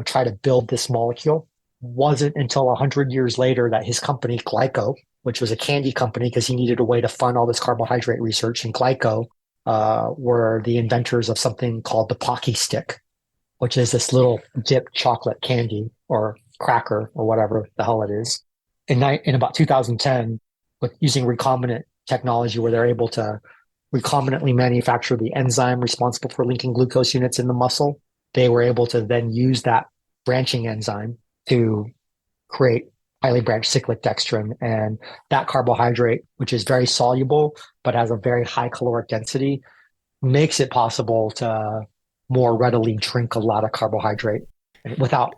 try to build this molecule. Wasn't until 100 years later that his company, Glyco, which was a candy company because he needed a way to fund all this carbohydrate research, and Glyco were the inventors of something called the Pocky Stick, which is this little dipped chocolate candy or cracker or whatever the hell it is. In about 2010, with using recombinant technology where they're able to recombinantly manufacture the enzyme responsible for linking glucose units in the muscle, they were able to then use that branching enzyme to create highly branched cyclic dextrin. And that carbohydrate, which is very soluble but has a very high caloric density, makes it possible to more readily drink a lot of carbohydrate without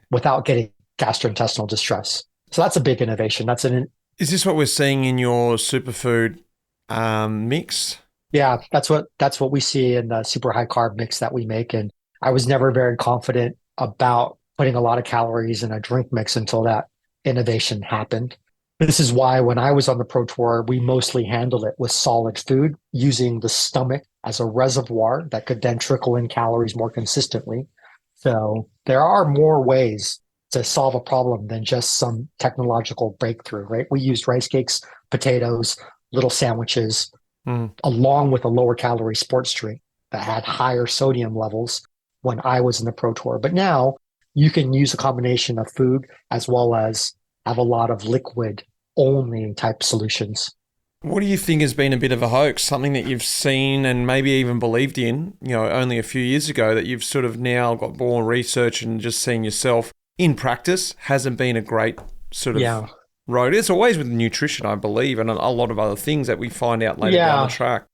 getting gastrointestinal distress. So that's a big innovation. Is this what we're seeing in your superfood mix? Yeah, that's what we see in the super high carb mix that we make. And I was never very confident about putting a lot of calories in a drink mix until that innovation happened. This is why when I was on the Pro Tour, we mostly handled it with solid food, using the stomach as a reservoir that could then trickle in calories more consistently. So there are more ways to solve a problem than just some technological breakthrough, right? We used rice cakes, potatoes, little sandwiches, along with a lower calorie sports drink that had higher sodium levels when I was in the Pro Tour. But now you can use a combination of food as well as have a lot of liquid only type solutions. What do you think has been a bit of a hoax, something that you've seen and maybe even believed in, only a few years ago, that you've sort of now got more research and just seen yourself in practice hasn't been a great sort of road? It's always with nutrition, I believe, and a lot of other things that we find out later down the track.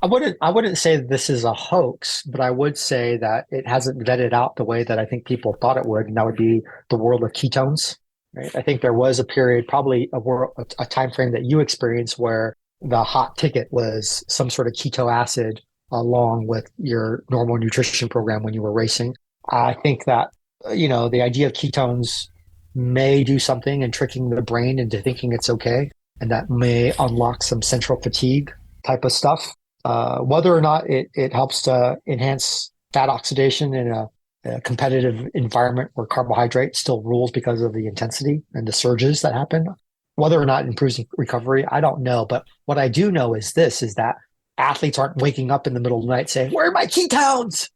I wouldn't say this is a hoax, but I would say that it hasn't vetted out the way that I think people thought it would, and that would be the world of ketones. Right? I think there was a period, probably a time frame that you experienced where the hot ticket was some sort of keto acid along with your normal nutrition program when you were racing. I think that, the idea of ketones may do something in tricking the brain into thinking it's okay, and that may unlock some central fatigue type of stuff. Whether or not it helps to enhance fat oxidation in a competitive environment where carbohydrate still rules because of the intensity and the surges that happen, whether or not it improves recovery, I don't know. But what I do know is that athletes aren't waking up in the middle of the night saying, "Where are my ketones?"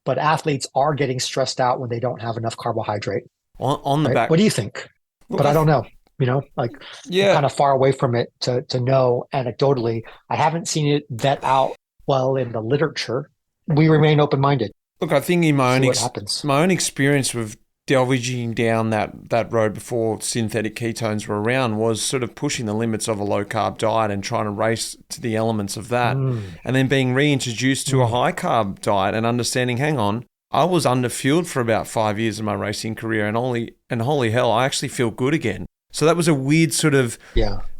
But athletes are getting stressed out when they don't have enough carbohydrate. On the right? back. What do you think? But I don't know. I'm kind of far away from it to know anecdotally. I haven't seen it vet out well in the literature. We remain open-minded. Look, I think in my own experience with delving down that road before synthetic ketones were around was sort of pushing the limits of a low-carb diet and trying to race to the elements of that. And then being reintroduced to a high-carb diet and understanding, hang on, I was underfueled for about 5 years in my racing career, and holy hell, I actually feel good again. So that was a weird sort of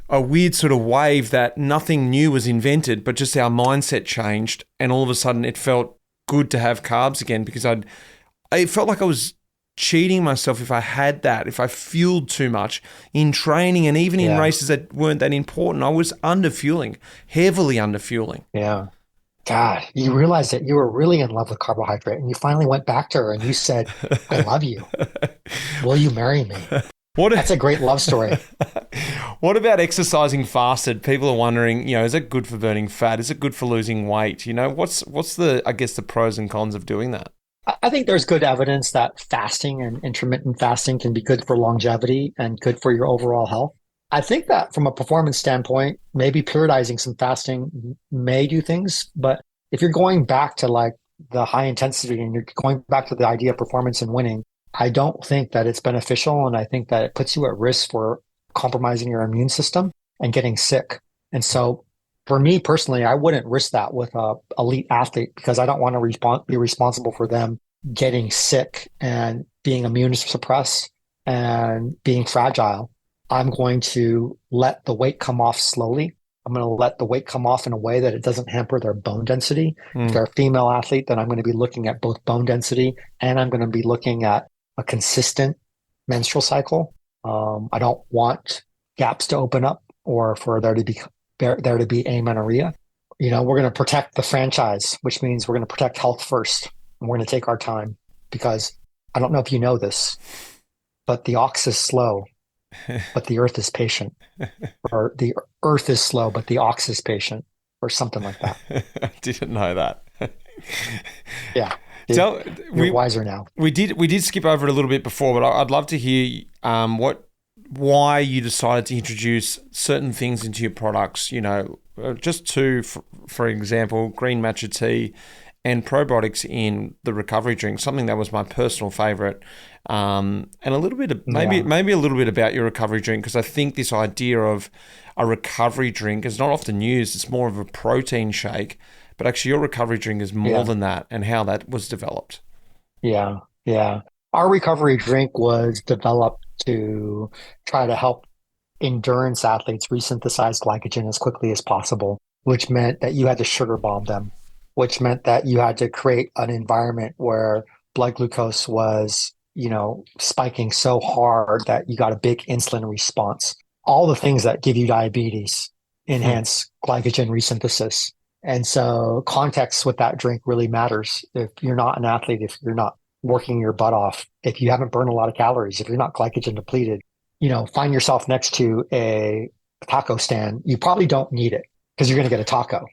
wave that nothing new was invented, but just our mindset changed, and all of a sudden it felt good to have carbs again, because it felt like I was cheating myself if I fueled too much in training and even in races that weren't that important. I was underfueling, heavily underfueling. Yeah. God, you realized that you were really in love with carbohydrate, and you finally went back to her and you said, "I love you. Will you marry me?" That's a great love story. What about exercising fasted? People are wondering, is it good for burning fat? Is it good for losing weight? What's the pros and cons of doing that? I think there's good evidence that fasting and intermittent fasting can be good for longevity and good for your overall health. I think that from a performance standpoint, maybe periodizing some fasting may do things, but if you're going back to like the high intensity and you're going back to the idea of performance and winning, I don't think that it's beneficial. And I think that it puts you at risk for compromising your immune system and getting sick. And so for me personally, I wouldn't risk that with a elite athlete, because I don't want to be responsible for them getting sick and being immune suppressed and being fragile. I'm going to let the weight come off slowly. I'm going to let the weight come off in a way that it doesn't hamper their bone density. If they're a female athlete, then I'm going to be looking at both bone density and I'm going to be looking at a consistent menstrual cycle. I don't want gaps to open up or for there to be amenorrhea. We're going to protect the franchise, which means we're going to protect health first. And we're going to take our time, because I don't know if you know this, but the ox is slow, but the earth is patient. Or the earth is slow, but the ox is patient, or something like that. I didn't know that. Yeah. You're wiser now. We did skip over it a little bit before, but I'd love to hear why you decided to introduce certain things into your products. Just two, for example, green matcha tea and probiotics in the recovery drink, something that was my personal favorite. And a little bit of maybe a little bit about your recovery drink, because I think this idea of a recovery drink is not often used. It's more of a protein shake, but actually your recovery drink is more than that, and how that was developed. Yeah. Our recovery drink was developed to try to help endurance athletes resynthesize glycogen as quickly as possible, which meant that you had to sugar bomb them, which meant that you had to create an environment where blood glucose was, spiking so hard that you got a big insulin response. All the things that give you diabetes enhance glycogen resynthesis. And so context with that drink really matters. If you're not an athlete, if you're not working your butt off, if you haven't burned a lot of calories, if you're not glycogen depleted, find yourself next to a taco stand, you probably don't need it, because you're going to get a taco.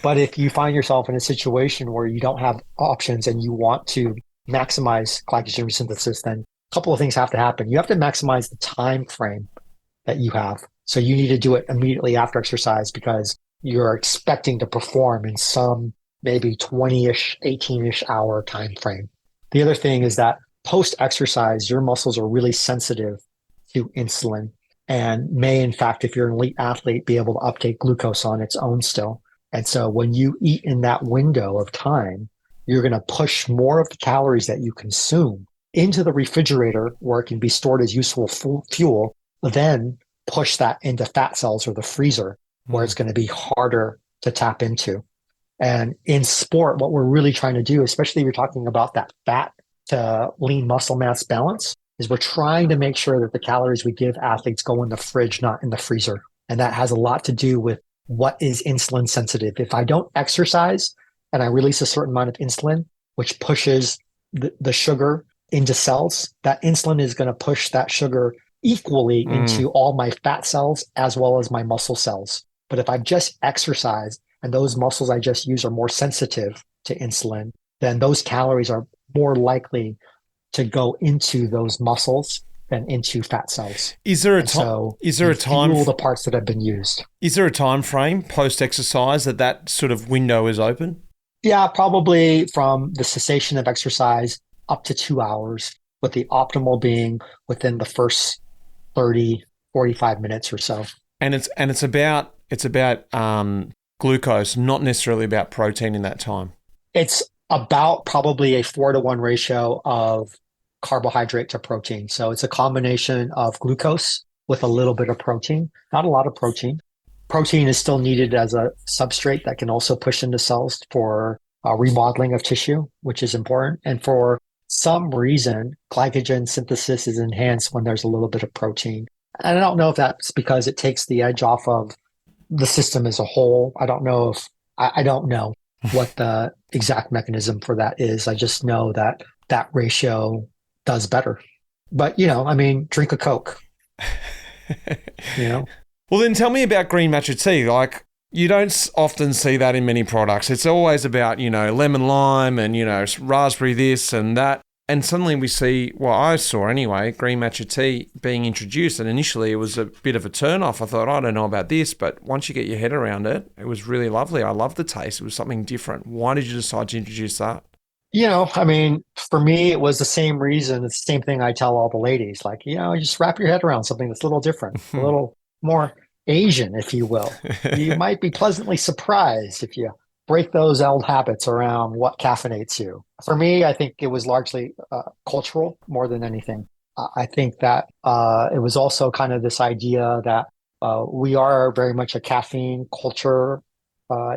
But if you find yourself in a situation where you don't have options and you want to maximize glycogen resynthesis, then a couple of things have to happen. You have to maximize the time frame that you have. So you need to do it immediately after exercise, because you're expecting to perform in some maybe 20-ish, 18-ish hour time frame. The other thing is that post-exercise, your muscles are really sensitive to insulin and may, in fact, if you're an elite athlete, be able to uptake glucose on its own still. And so when you eat in that window of time, you're going to push more of the calories that you consume into the refrigerator where it can be stored as useful fuel, then push that into fat cells or the freezer where it's going to be harder to tap into. And in sport, what we're really trying to do, especially if you're talking about that fat to lean muscle mass balance, is we're trying to make sure that the calories we give athletes go in the fridge, not in the freezer. And that has a lot to do with what is insulin sensitive. If I don't exercise and I release a certain amount of insulin, which pushes the sugar into cells, that insulin is going to push that sugar equally into all my fat cells as well as my muscle cells. But if I just exercise and those muscles I just use are more sensitive to insulin, then those calories are more likely to go into those muscles than into fat cells. Is there a time? Is there a time? Fuel the parts that have been used. Is there a time frame post exercise that sort of window is open? Yeah, probably from the cessation of exercise up to 2 hours, with the optimal being within the first 30, 45 minutes or so. And it's about glucose, not necessarily about protein in that time. It's about probably a 4-to-1 ratio of carbohydrate to protein. So it's a combination of glucose with a little bit of protein, not a lot of protein. Protein is still needed as a substrate that can also push into cells for remodeling of tissue, which is important. And for some reason, glycogen synthesis is enhanced when there's a little bit of protein. And I don't know if that's because it takes the edge off of the system as a whole. I don't know what the exact mechanism for that is. I just know that that ratio does better. But, drink a Coke, Well, then tell me about green matcha tea. Like, you don't often see that in many products. It's always about, lemon lime and, raspberry this and that. And suddenly we see, well, I saw anyway, green matcha tea being introduced. And initially it was a bit of a turn off. I thought, I don't know about this. But once you get your head around it, it was really lovely. I loved the taste. It was something different. Why did you decide to introduce that? For me, it was the same reason. It's the same thing I tell all the ladies. Like, just wrap your head around something that's a little different, a little more Asian, if you will. You might be pleasantly surprised if you break those old habits around what caffeinates you. For me, I think it was largely cultural more than anything. I think that it was also kind of this idea that we are very much a caffeine culture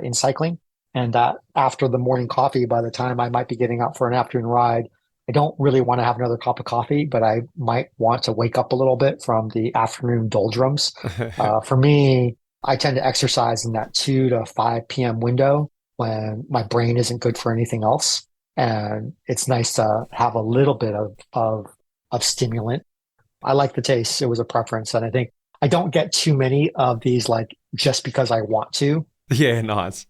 in cycling, and that after the morning coffee, by the time I might be getting out for an afternoon ride, I don't really want to have another cup of coffee, but I might want to wake up a little bit from the afternoon doldrums. For me, I tend to exercise in that 2 to 5 p.m. window when my brain isn't good for anything else. And it's nice to have a little bit of stimulant. I like the taste. It was a preference. And I think I don't get too many of these, like, just because I want to. Yeah, nice.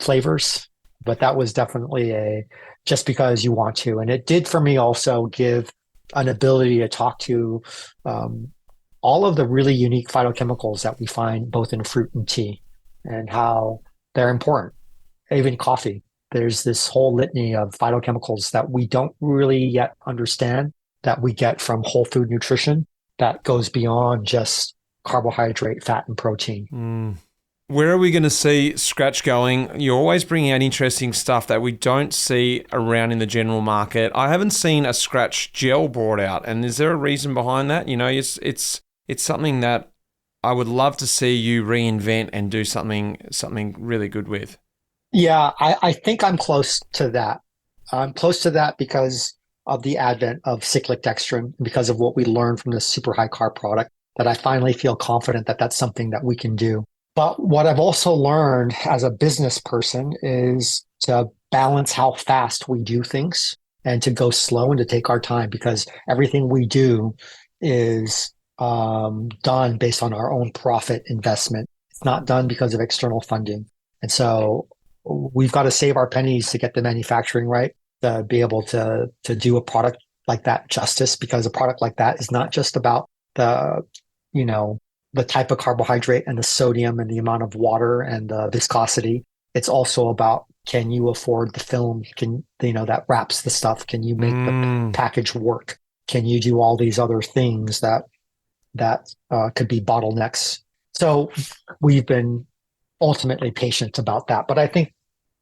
Flavors. But that was definitely just because you want to. And it did for me also give an ability to talk to all of the really unique phytochemicals that we find both in fruit and tea and how they're important. Even coffee. There's this whole litany of phytochemicals that we don't really yet understand that we get from whole food nutrition that goes beyond just carbohydrate, fat, and protein. Where are we going to see Skratch going? You're always bringing out interesting stuff that we don't see around in the general market. I haven't seen a Skratch gel brought out, and is there a reason behind that? It's something that I would love to see you reinvent and do something really good with. Yeah, I think I'm close to that. I'm close to that because of the advent of cyclic dextrin, because of what we learned from this super high carb product, that I finally feel confident that that's something that we can do. But what I've also learned as a business person is to balance how fast we do things and to go slow and to take our time, because everything we do is done based on our own profit investment. It's not done because of external funding. And so we've got to save our pennies to get the manufacturing right, to be able to do a product like that justice, because a product like that is not just about the type of carbohydrate and the sodium and the amount of water and the viscosity. It's also about, can you afford the film? That wraps the stuff? Can you make the package work? Can you do all these other things that could be bottlenecks? So we've been ultimately patient about that. But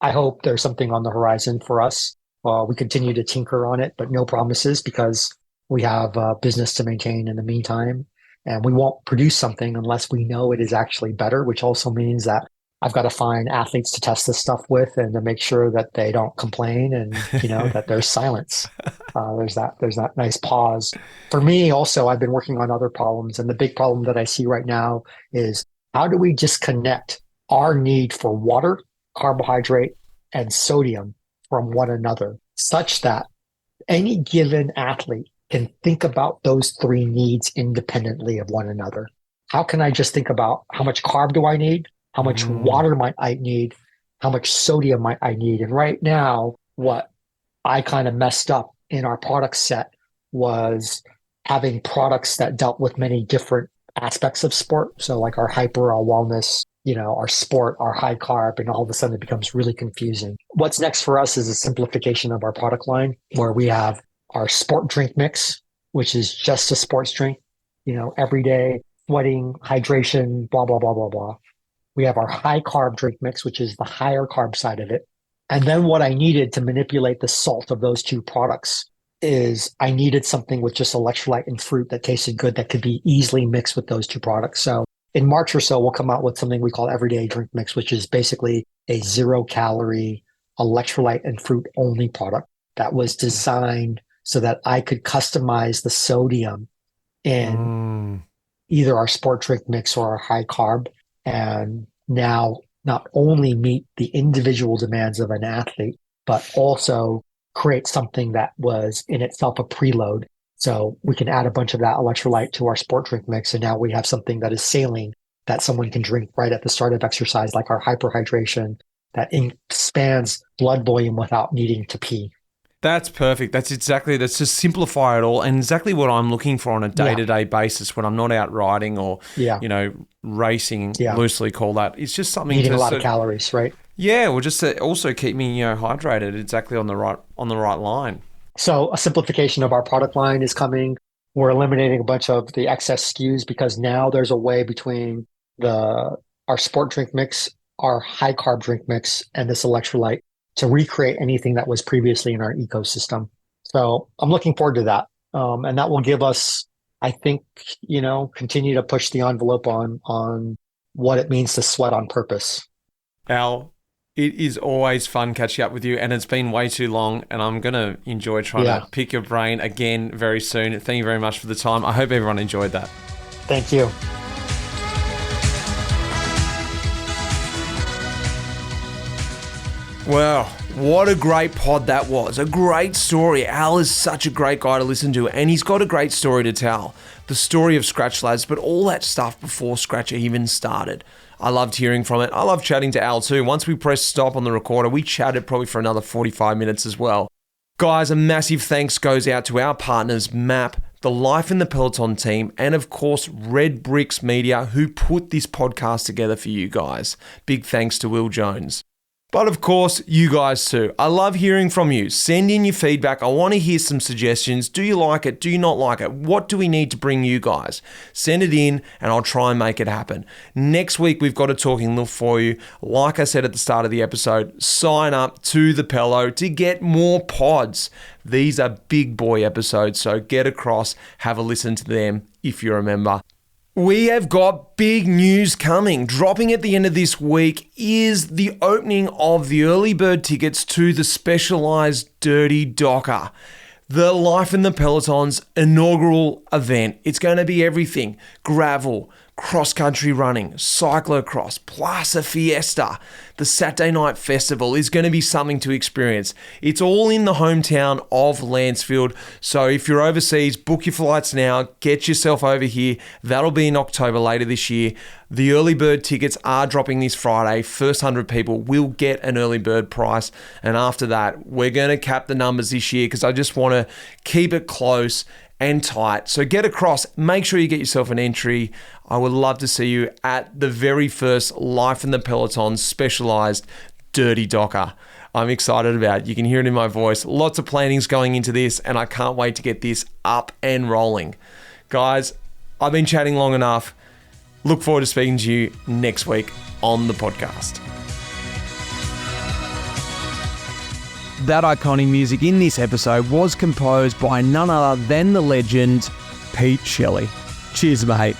I hope there's something on the horizon for us. We continue to tinker on it, but no promises, because we have business to maintain in the meantime. And we won't produce something unless we know it is actually better, which also means that I've got to find athletes to test this stuff with and to make sure that they don't complain and, that there's silence. There's that nice pause. For me also, I've been working on other problems. And the big problem that I see right now is how do we disconnect our need for water, carbohydrate, and sodium from one another such that any given athlete can think about those three needs independently of one another? How can I just think about how much carb do I need? How much water might I need? How much sodium might I need? And right now, what I kind of messed up in our product set was having products that dealt with many different aspects of sport. So like our hyper, our wellness, our sport, our high carb, and all of a sudden it becomes really confusing. What's next for us is a simplification of our product line where we have our sport drink mix, which is just a sports drink, everyday sweating, hydration, blah, blah, blah, blah, blah. We have our high carb drink mix, which is the higher carb side of it. And then what I needed to manipulate the salt of those two products is I needed something with just electrolyte and fruit that tasted good that could be easily mixed with those two products. So in March or so, we'll come out with something we call everyday drink mix, which is basically a 0-calorie electrolyte and fruit only product that was designed so that I could customize the sodium in either our sport drink mix or our high carb, and now not only meet the individual demands of an athlete, but also create something that was in itself a preload. So we can add a bunch of that electrolyte to our sport drink mix, and now we have something that is saline that someone can drink right at the start of exercise, like our hyperhydration that expands blood volume without needing to pee. That's perfect. That's just simplify it all, and exactly what I'm looking for on a day-to-day basis when I'm not out riding or, racing, loosely call that. It's just something eating a lot of calories, right? Yeah, well, just to also keep me, hydrated, exactly on the right line. So a simplification of our product line is coming. We're eliminating a bunch of the excess SKUs because now there's a way between our sport drink mix, our high carb drink mix, and this electrolyte to recreate anything that was previously in our ecosystem. So I'm looking forward to that. And that will give us, I think, continue to push the envelope on what it means to sweat on purpose. Al, it is always fun catching up with you, and it's been way too long, and I'm going to enjoy trying to pick your brain again very soon. Thank you very much for the time. I hope everyone enjoyed that. Thank you. Well, what a great pod that was. A great story. Al is such a great guy to listen to, and he's got a great story to tell. The story of Skratch Labs, but all that stuff before Skratch even started. I loved hearing from it. I love chatting to Al too. Once we pressed stop on the recorder, we chatted probably for another 45 minutes as well. Guys, a massive thanks goes out to our partners, MAAP, the Life in the Peloton team, and of course, Red Bricks Media, who put this podcast together for you guys. Big thanks to Will Jones. But of course, you guys too. I love hearing from you. Send in your feedback. I want to hear some suggestions. Do you like it? Do you not like it? What do we need to bring you guys? Send it in and I'll try and make it happen. Next week, we've got a talking look for you. Like I said at the start of the episode, sign up to the Pelo to get more pods. These are big boy episodes, so get across, have a listen to them if you're a member. We have got big news coming. Dropping at the end of this week is the opening of the early bird tickets to the specialized Dirty Docker, the Life in the Peloton's inaugural event. It's going to be everything: gravel, cross-country running, cyclocross, plus a fiesta. The Saturday night festival is going to be something to experience. It's all in the hometown of Lancefield. So if you're overseas, book your flights now. Get yourself over here. That'll be in October later this year. The early bird tickets are dropping this Friday. First 100 people will get an early bird price. And after that, we're going to cap the numbers this year because I just want to keep it close and tight. So get across, make sure you get yourself an entry. I would love to see you at the very first Life in the Peloton specialized Dirty Docker. I'm excited about it. You can hear it in my voice. Lots of planning's going into this, and I can't wait to get this up and rolling. Guys, I've been chatting long enough. Look forward to speaking to you next week on the podcast. That iconic music in this episode was composed by none other than the legend, Pete Shelley. Cheers, mate.